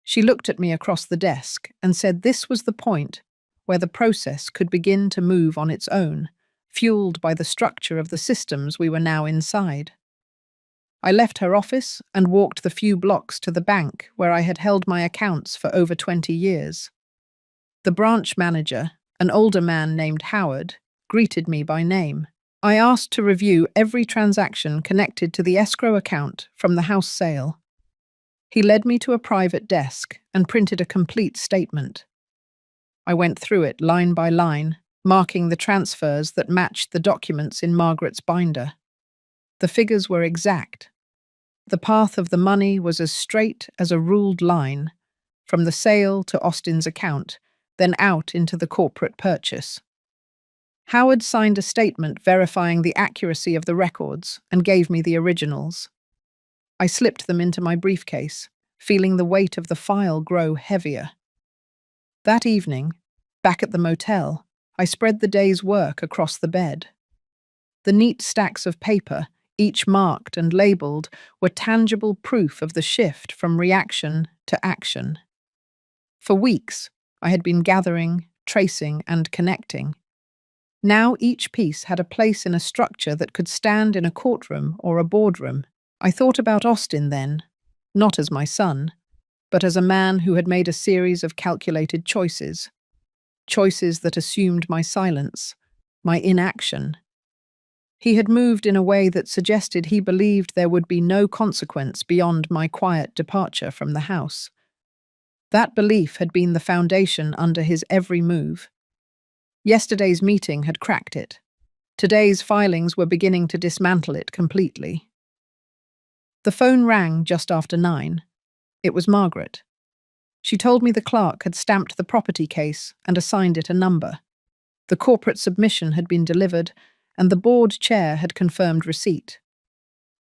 She looked at me across the desk and said this was the point where the process could begin to move on its own, fueled by the structure of the systems we were now inside. I left her office and walked the few blocks to the bank where I had held my accounts for over 20 years. The branch manager, an older man named Howard, greeted me by name. I asked to review every transaction connected to the escrow account from the house sale. He led me to a private desk and printed a complete statement. I went through it line by line, marking the transfers that matched the documents in Margaret's binder. The figures were exact. The path of the money was as straight as a ruled line, from the sale to Austin's account, then out into the corporate purchase. Howard signed a statement verifying the accuracy of the records and gave me the originals. I slipped them into my briefcase, feeling the weight of the file grow heavier. That evening, back at the motel, I spread the day's work across the bed. The neat stacks of paper, each marked and labelled, were tangible proof of the shift from reaction to action. For weeks, I had been gathering, tracing, and connecting. Now each piece had a place in a structure that could stand in a courtroom or a boardroom. I thought about Austin then, not as my son, but as a man who had made a series of calculated choices. Choices that assumed my silence, my inaction. He had moved in a way that suggested he believed there would be no consequence beyond my quiet departure from the house. That belief had been the foundation under his every move. Yesterday's meeting had cracked it. Today's filings were beginning to dismantle it completely. The phone rang just after 9. It was Margaret. She told me the clerk had stamped the property case and assigned it a number. The corporate submission had been delivered, and the board chair had confirmed receipt.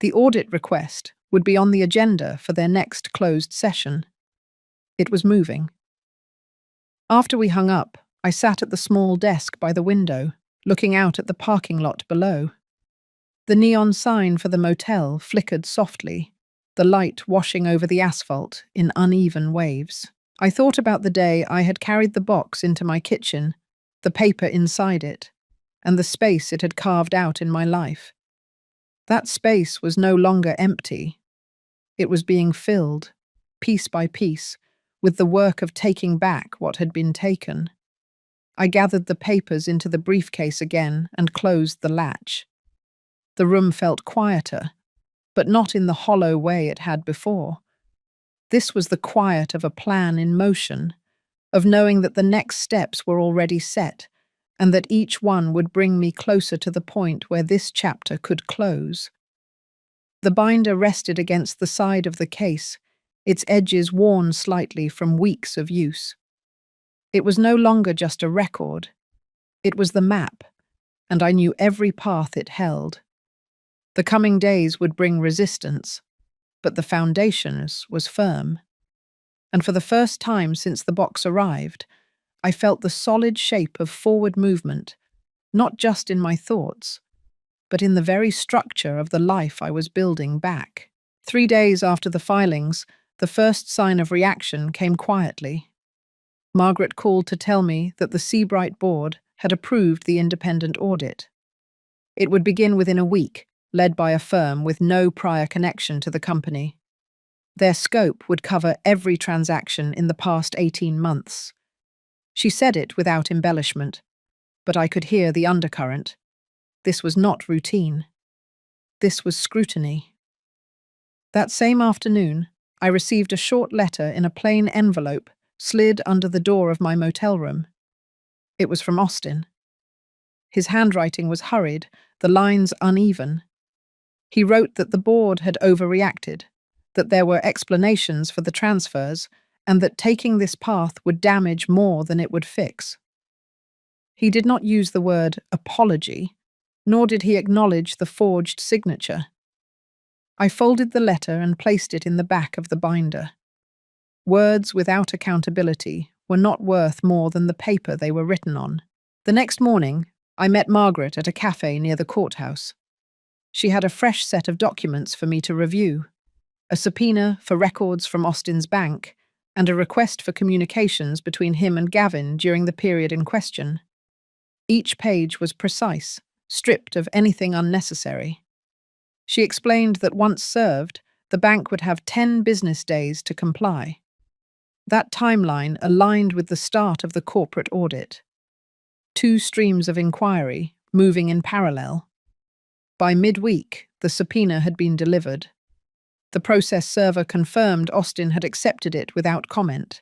The audit request would be on the agenda for their next closed session. It was moving. After we hung up, I sat at the small desk by the window, looking out at the parking lot below. The neon sign for the motel flickered softly, the light washing over the asphalt in uneven waves. I thought about the day I had carried the box into my kitchen, the paper inside it, and the space it had carved out in my life. That space was no longer empty. It was being filled, piece by piece, with the work of taking back what had been taken. I gathered the papers into the briefcase again and closed the latch. The room felt quieter, but not in the hollow way it had before. This was the quiet of a plan in motion, of knowing that the next steps were already set, and that each one would bring me closer to the point where this chapter could close. The binder rested against the side of the case, its edges worn slightly from weeks of use. It was no longer just a record. It was the map, and I knew every path it held. The coming days would bring resistance, but the foundation was firm. And for the first time since the box arrived, I felt the solid shape of forward movement, not just in my thoughts, but in the very structure of the life I was building back. 3 days after the filings, the first sign of reaction came quietly. Margaret called to tell me that the Seabright board had approved the independent audit. It would begin within a week, led by a firm with no prior connection to the company. Their scope would cover every transaction in the past 18 months. She said it without embellishment, but I could hear the undercurrent. This was not routine. This was scrutiny. That same afternoon, I received a short letter in a plain envelope slid under the door of my motel room. It was from Austin. His handwriting was hurried, the lines uneven. He wrote that the board had overreacted, that there were explanations for the transfers, and that taking this path would damage more than it would fix. He did not use the word apology, nor did he acknowledge the forged signature. I folded the letter and placed it in the back of the binder. Words without accountability were not worth more than the paper they were written on. The next morning, I met Margaret at a cafe near the courthouse. She had a fresh set of documents for me to review, a subpoena for records from Austin's bank, and a request for communications between him and Gavin during the period in question. Each page was precise, stripped of anything unnecessary. She explained that once served, the bank would have 10 business days to comply. That timeline aligned with the start of the corporate audit. 2 streams of inquiry, moving in parallel. By midweek, the subpoena had been delivered. The process server confirmed Austin had accepted it without comment.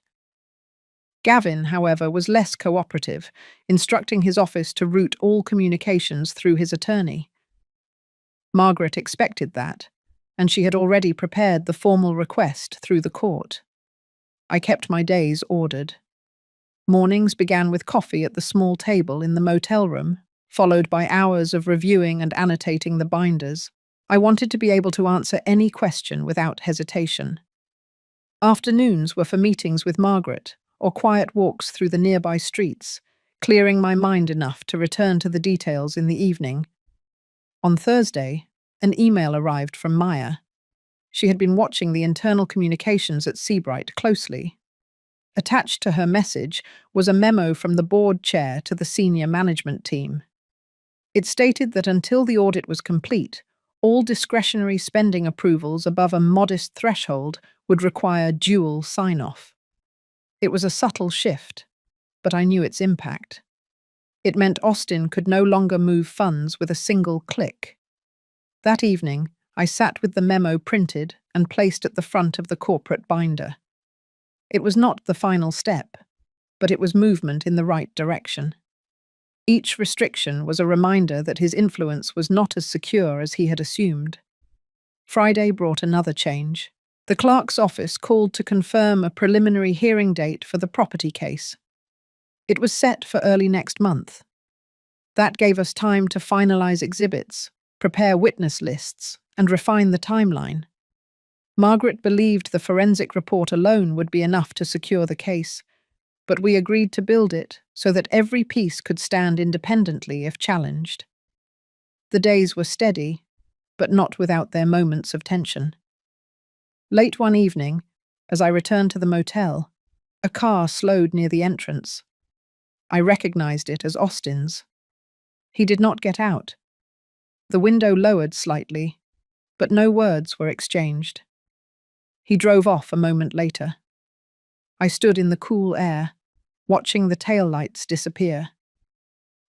Gavin, however, was less cooperative, instructing his office to route all communications through his attorney. Margaret expected that, and she had already prepared the formal request through the court. I kept my days ordered. Mornings began with coffee at the small table in the motel room, followed by hours of reviewing and annotating the binders. I wanted to be able to answer any question without hesitation. Afternoons were for meetings with Margaret, or quiet walks through the nearby streets, clearing my mind enough to return to the details in the evening. On Thursday, an email arrived from Maya. She had been watching the internal communications at Seabright closely. Attached to her message was a memo from the board chair to the senior management team. It stated that until the audit was complete, all discretionary spending approvals above a modest threshold would require dual sign-off. It was a subtle shift, but I knew its impact. It meant Austin could no longer move funds with a single click. That evening, I sat with the memo printed and placed at the front of the corporate binder. It was not the final step, but it was movement in the right direction. Each restriction was a reminder that his influence was not as secure as he had assumed. Friday brought another change. The clerk's office called to confirm a preliminary hearing date for the property case. It was set for early next month. That gave us time to finalize exhibits, prepare witness lists, and refine the timeline. Margaret believed the forensic report alone would be enough to secure the case, but we agreed to build it so that every piece could stand independently if challenged. The days were steady, but not without their moments of tension. Late one evening, as I returned to the motel, a car slowed near the entrance. I recognized it as Austin's. He did not get out. The window lowered slightly, but no words were exchanged. He drove off a moment later. I stood in the cool air, watching the taillights disappear.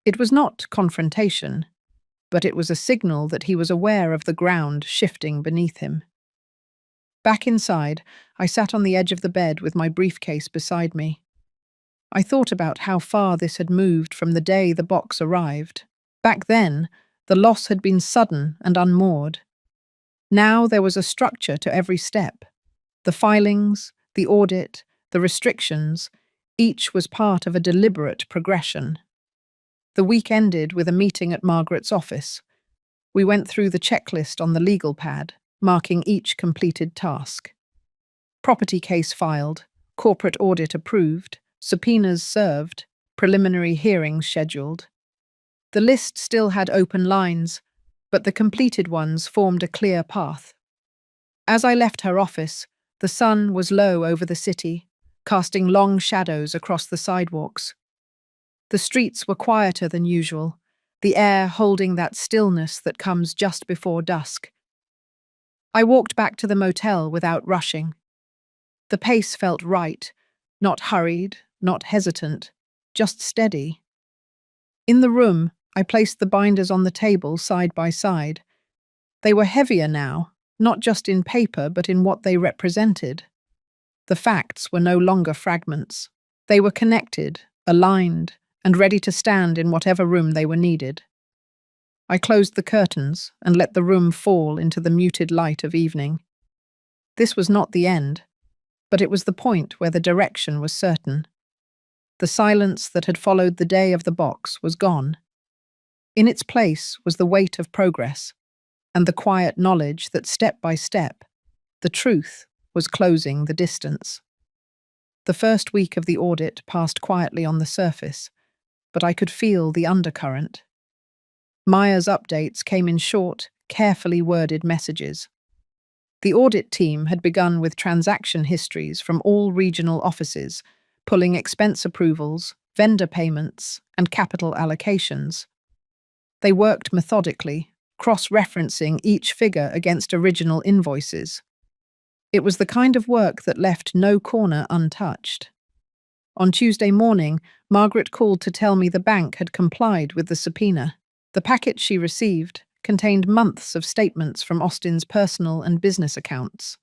It was not confrontation, but it was a signal that he was aware of the ground shifting beneath him. Back inside, I sat on the edge of the bed with my briefcase beside me. I thought about how far this had moved from the day the box arrived. Back then, the loss had been sudden and unmoored. Now there was a structure to every step. The filings, the audit, the restrictions, each was part of a deliberate progression. The week ended with a meeting at Margaret's office. We went through the checklist on the legal pad, marking each completed task. Property case filed, corporate audit approved, subpoenas served, preliminary hearings scheduled. The list still had open lines, but the completed ones formed a clear path. As I left her office, the sun was low over the city, casting long shadows across the sidewalks. The streets were quieter than usual, the air holding that stillness that comes just before dusk. I walked back to the motel without rushing. The pace felt right, not hurried, not hesitant, just steady. In the room, I placed the binders on the table side by side. They were heavier now, not just in paper but in what they represented. The facts were no longer fragments. They were connected, aligned, and ready to stand in whatever room they were needed. I closed the curtains and let the room fall into the muted light of evening. This was not the end, but it was the point where the direction was certain. The silence that had followed the day of the box was gone. In its place was the weight of progress, and the quiet knowledge that step by step, the truth was closing the distance. The first week of the audit passed quietly on the surface, but I could feel the undercurrent. Maya's updates came in short, carefully worded messages. The audit team had begun with transaction histories from all regional offices, pulling expense approvals, vendor payments, and capital allocations. They worked methodically, cross-referencing each figure against original invoices. It was the kind of work that left no corner untouched. On Tuesday morning, Margaret called to tell me the bank had complied with the subpoena. The packet she received contained months of statements from Austin's personal and business accounts.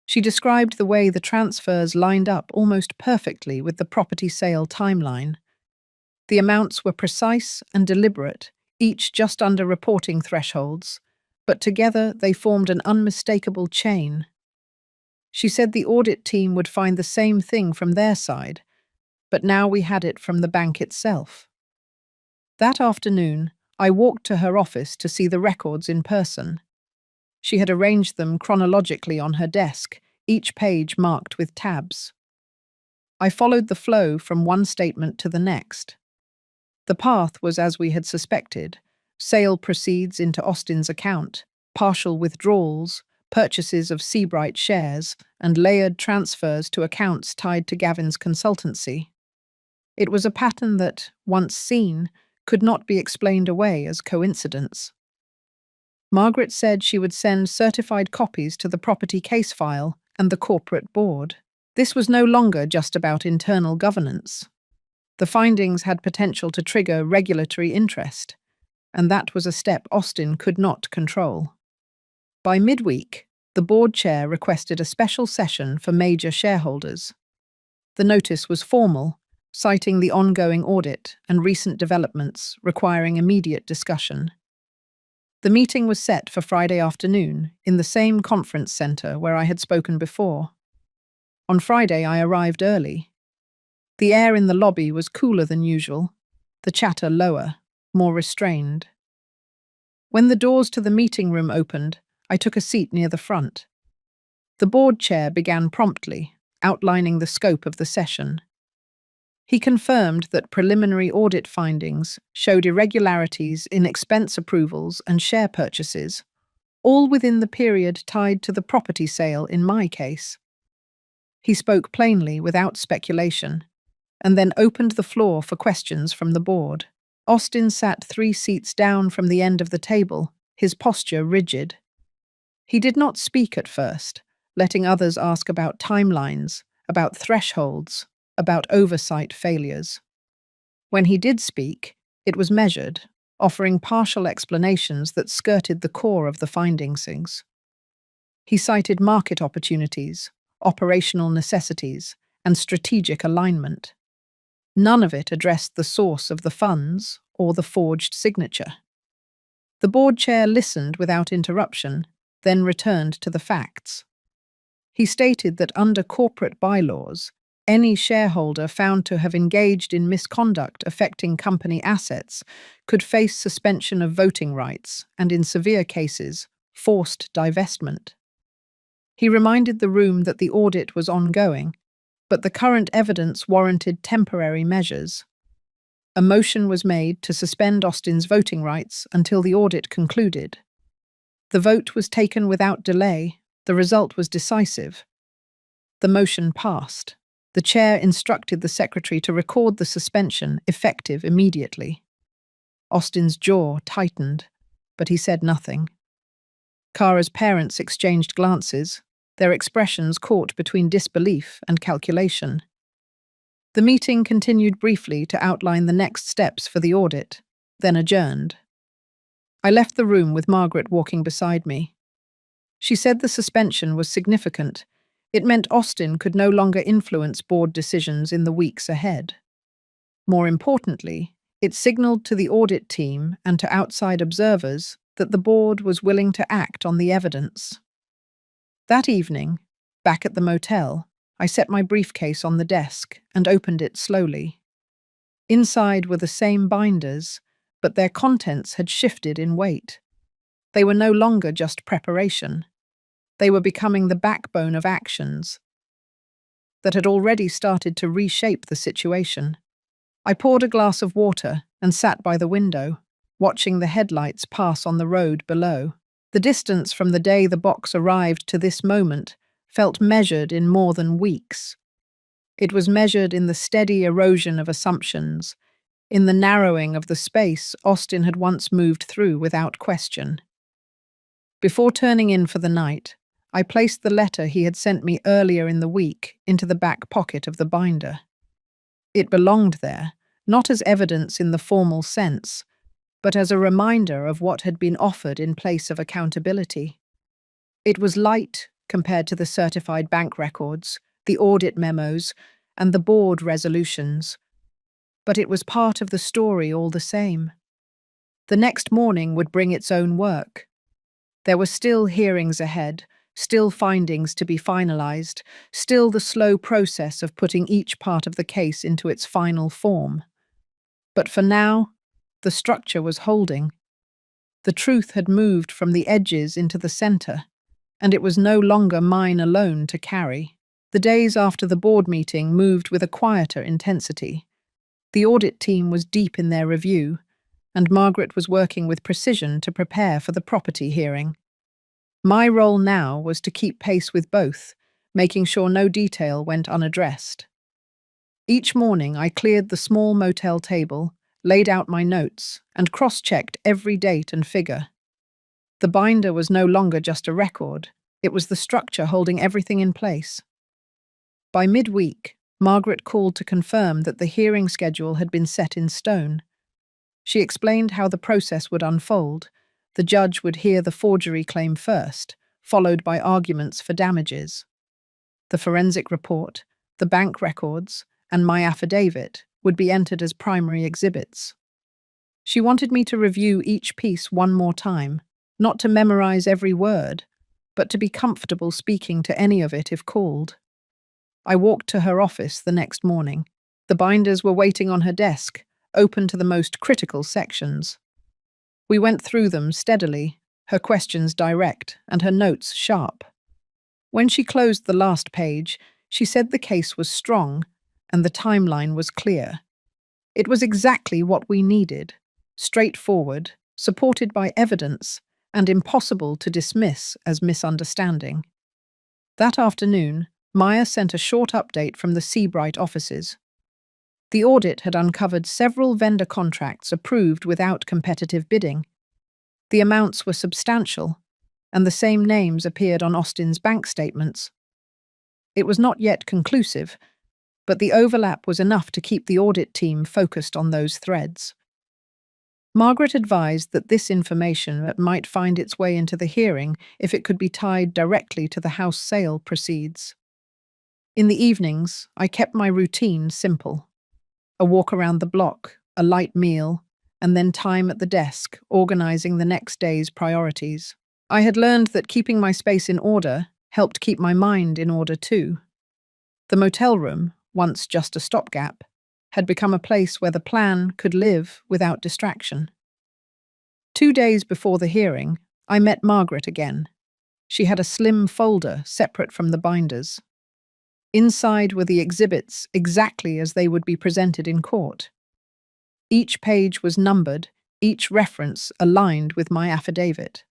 She described the way the transfers lined up almost perfectly with the property sale timeline. The amounts were precise and deliberate, each just under reporting thresholds, but together they formed an unmistakable chain. She said the audit team would find the same thing from their side, but now we had it from the bank itself. That afternoon, I walked to her office to see the records in person. She had arranged them chronologically on her desk, each page marked with tabs. I followed the flow from one statement to the next. The path was as we had suspected: sale proceeds into Austin's account, partial withdrawals, purchases of Seabright shares, and layered transfers to accounts tied to Gavin's consultancy. It was a pattern that, once seen, could not be explained away as coincidence. Margaret said she would send certified copies to the property case file and the corporate board. This was no longer just about internal governance. The findings had potential to trigger regulatory interest, and that was a step Austin could not control. By midweek, the board chair requested a special session for major shareholders. The notice was formal, citing the ongoing audit and recent developments requiring immediate discussion. The meeting was set for Friday afternoon in the same conference center where I had spoken before. On Friday, I arrived early. The air in the lobby was cooler than usual, the chatter lower, more restrained. When the doors to the meeting room opened, I took a seat near the front. The board chair began promptly, outlining the scope of the session. He confirmed that preliminary audit findings showed irregularities in expense approvals and share purchases, all within the period tied to the property sale in my case. He spoke plainly without speculation, and then opened the floor for questions from the board. Austin sat 3 seats down from the end of the table, his posture rigid. He did not speak at first, letting others ask about timelines, about thresholds, about oversight failures. When he did speak, it was measured, offering partial explanations that skirted the core of the findings. He cited market opportunities, operational necessities, and strategic alignment. None of it addressed the source of the funds or the forged signature. The board chair listened without interruption, then returned to the facts. He stated that under corporate bylaws, any shareholder found to have engaged in misconduct affecting company assets could face suspension of voting rights and, in severe cases, forced divestment. He reminded the room that the audit was ongoing, but the current evidence warranted temporary measures. A motion was made to suspend Austin's voting rights until the audit concluded. The vote was taken without delay. The result was decisive. The motion passed. The chair instructed the secretary to record the suspension effective immediately. Austin's jaw tightened, but he said nothing. Kara's parents exchanged glances, their expressions caught between disbelief and calculation. The meeting continued briefly to outline the next steps for the audit, then adjourned. I left the room with Margaret walking beside me. She said the suspension was significant. It meant Austin could no longer influence board decisions in the weeks ahead. More importantly, it signaled to the audit team and to outside observers that the board was willing to act on the evidence. That evening, back at the motel, I set my briefcase on the desk and opened it slowly. Inside were the same binders, but their contents had shifted in weight. They were no longer just preparation. They were becoming the backbone of actions that had already started to reshape the situation. I poured a glass of water and sat by the window, watching the headlights pass on the road below. The distance from the day the box arrived to this moment felt measured in more than weeks. It was measured in the steady erosion of assumptions, in the narrowing of the space Austin had once moved through without question. Before turning in for the night, I placed the letter he had sent me earlier in the week into the back pocket of the binder. It belonged there, not as evidence in the formal sense, but as a reminder of what had been offered in place of accountability. It was light compared to the certified bank records, the audit memos, and the board resolutions, but it was part of the story all the same. The next morning would bring its own work. There were still hearings ahead, still findings to be finalized, still the slow process of putting each part of the case into its final form. But for now, the structure was holding. The truth had moved from the edges into the center, and it was no longer mine alone to carry. The days after the board meeting moved with a quieter intensity. The audit team was deep in their review, and Margaret was working with precision to prepare for the property hearing. My role now was to keep pace with both, making sure no detail went unaddressed. Each morning I cleared the small motel table, laid out my notes, and cross-checked every date and figure. The binder was no longer just a record, it was the structure holding everything in place. By midweek, Margaret called to confirm that the hearing schedule had been set in stone. She explained how the process would unfold. The judge would hear the forgery claim first, followed by arguments for damages. The forensic report, the bank records, and my affidavit would be entered as primary exhibits. She wanted me to review each piece one more time, not to memorize every word, but to be comfortable speaking to any of it if called. I walked to her office the next morning. The binders were waiting on her desk, open to the most critical sections. We went through them steadily, her questions direct and her notes sharp. When she closed the last page, she said the case was strong and the timeline was clear. It was exactly what we needed, straightforward, supported by evidence, and impossible to dismiss as misunderstanding. That afternoon, Maya sent a short update from the Seabright offices. The audit had uncovered several vendor contracts approved without competitive bidding. The amounts were substantial, and the same names appeared on Austin's bank statements. It was not yet conclusive, but the overlap was enough to keep the audit team focused on those threads. Margaret advised that this information might find its way into the hearing if it could be tied directly to the house sale proceeds. In the evenings, I kept my routine simple. A walk around the block, a light meal, and then time at the desk, organizing the next day's priorities. I had learned that keeping my space in order helped keep my mind in order too. The motel room, once just a stopgap, had become a place where the plan could live without distraction. 2 days before the hearing, I met Margaret again. She had a slim folder separate from the binders. Inside were the exhibits exactly as they would be presented in court. Each page was numbered, each reference aligned with my affidavit.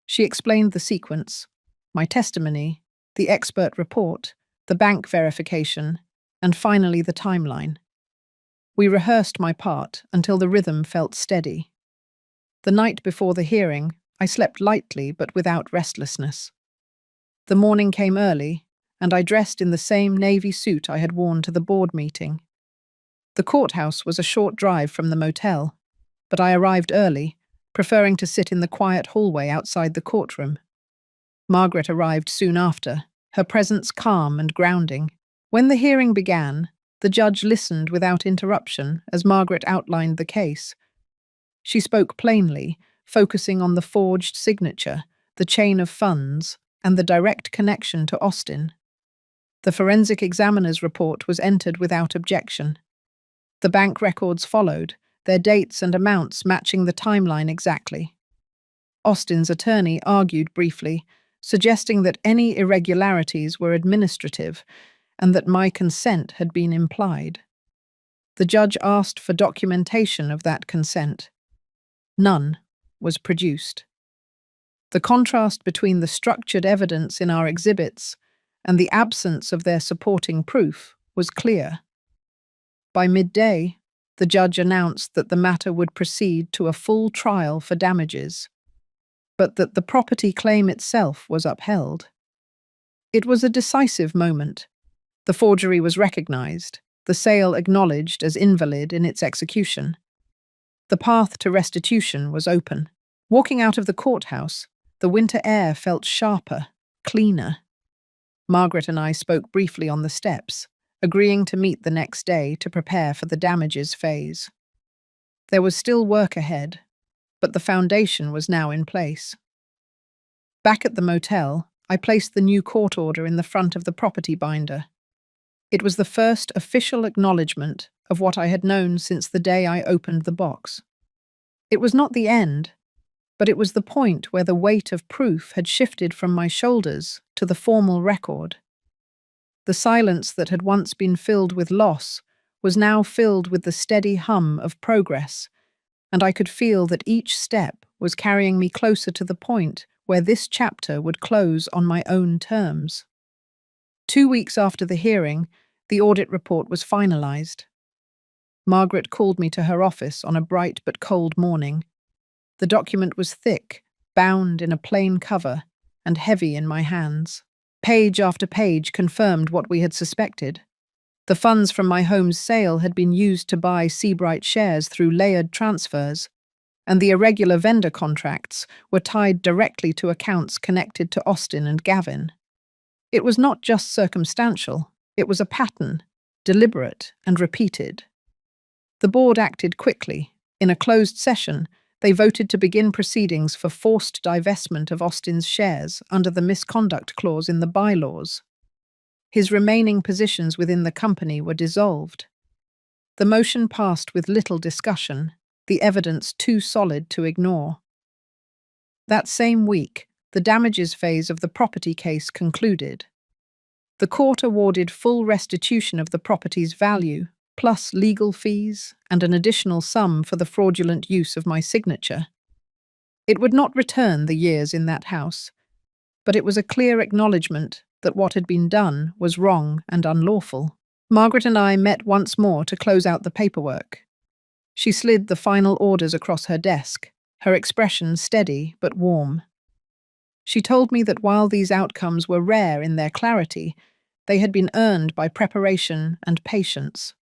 She explained the sequence: my testimony, the expert report, the bank verification, and finally the timeline. We rehearsed my part until the rhythm felt steady. The night before the hearing, I slept lightly but without restlessness. The morning came early, and I dressed in the same navy suit I had worn to the board meeting. The courthouse was a short drive from the motel, but I arrived early, preferring to sit in the quiet hallway outside the courtroom. Margaret arrived soon after, her presence calm and grounding. When the hearing began, the judge listened without interruption as Margaret outlined the case. She spoke plainly, focusing on the forged signature, the chain of funds, and the direct connection to Austin. The forensic examiner's report was entered without objection. The bank records followed, their dates and amounts matching the timeline exactly. Austin's attorney argued briefly, suggesting that any irregularities were administrative and that my consent had been implied. The judge asked for documentation of that consent. None was produced. The contrast between the structured evidence in our exhibits and the absence of their supporting proof was clear. By midday, the judge announced that the matter would proceed to a full trial for damages, but that the property claim itself was upheld. It was a decisive moment. The forgery was recognized, the sale acknowledged as invalid in its execution. The path to restitution was open. Walking out of the courthouse, the winter air felt sharper, cleaner. Margaret and I spoke briefly on the steps, agreeing to meet the next day to prepare for the damages phase. There was still work ahead, but the foundation was now in place. Back at the motel, I placed the new court order in the front of the property binder. It was the first official acknowledgement of what I had known since the day I opened the box. It was not the end, but it was the point where the weight of proof had shifted from my shoulders to the formal record. The silence that had once been filled with loss was now filled with the steady hum of progress, and I could feel that each step was carrying me closer to the point where this chapter would close on my own terms. 2 weeks after the hearing, the audit report was finalized. Margaret called me to her office on a bright but cold morning. The document was thick, bound in a plain cover, and heavy in my hands. Page after page confirmed what we had suspected. The funds from my home's sale had been used to buy Seabright shares through layered transfers, and the irregular vendor contracts were tied directly to accounts connected to Austin and Gavin. It was not just circumstantial, it was a pattern, deliberate and repeated. The board acted quickly. In a closed session, they voted to begin proceedings for forced divestment of Austin's shares under the misconduct clause in the bylaws. His remaining positions within the company were dissolved. The motion passed with little discussion, the evidence too solid to ignore. That same week, the damages phase of the property case concluded. The court awarded full restitution of the property's value, plus legal fees and an additional sum for the fraudulent use of my signature. It would not return the years in that house, but it was a clear acknowledgement that what had been done was wrong and unlawful. Margaret and I met once more to close out the paperwork. She slid the final orders across her desk, her expression steady but warm. She told me that while these outcomes were rare in their clarity, they had been earned by preparation and patience.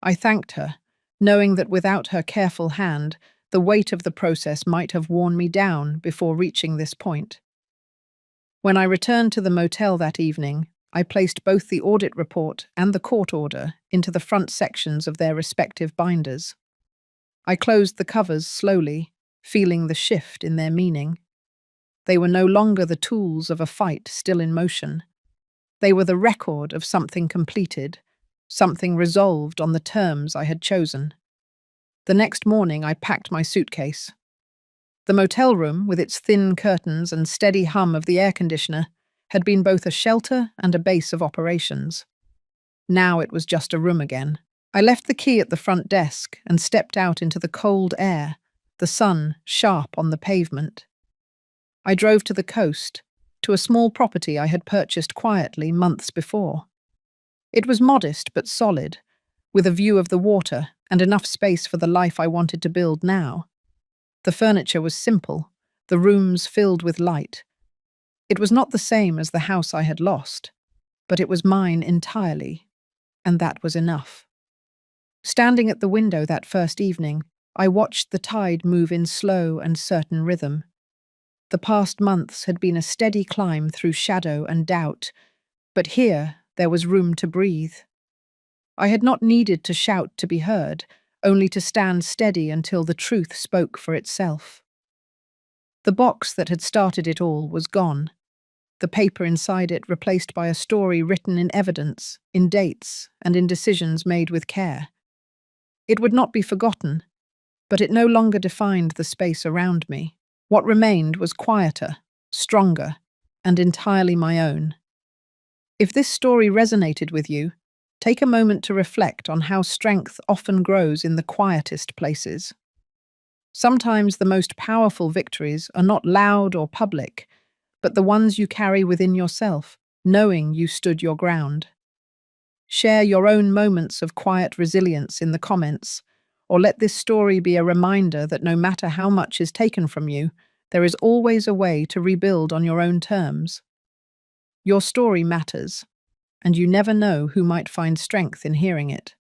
I thanked her, knowing that without her careful hand, the weight of the process might have worn me down before reaching this point. When I returned to the motel that evening, I placed both the audit report and the court order into the front sections of their respective binders. I closed the covers slowly, feeling the shift in their meaning. They were no longer the tools of a fight still in motion. They were the record of something completed, something resolved on the terms I had chosen. The next morning I packed my suitcase. The motel room, with its thin curtains and steady hum of the air conditioner, had been both a shelter and a base of operations. Now it was just a room again. I left the key at the front desk and stepped out into the cold air, the sun sharp on the pavement. I drove to the coast, to a small property I had purchased quietly months before. It was modest but solid, with a view of the water and enough space for the life I wanted to build now. The furniture was simple, the rooms filled with light. It was not the same as the house I had lost, but it was mine entirely, and that was enough. Standing at the window that first evening, I watched the tide move in slow and certain rhythm. The past months had been a steady climb through shadow and doubt, but here there was room to breathe. I had not needed to shout to be heard, only to stand steady until the truth spoke for itself. The box that had started it all was gone, the paper inside it replaced by a story written in evidence, in dates, and in decisions made with care. It would not be forgotten, but it no longer defined the space around me. What remained was quieter, stronger, and entirely my own. If this story resonated with you, take a moment to reflect on how strength often grows in the quietest places. Sometimes the most powerful victories are not loud or public, but the ones you carry within yourself, knowing you stood your ground. Share your own moments of quiet resilience in the comments, or let this story be a reminder that no matter how much is taken from you, there is always a way to rebuild on your own terms. Your story matters, and you never know who might find strength in hearing it.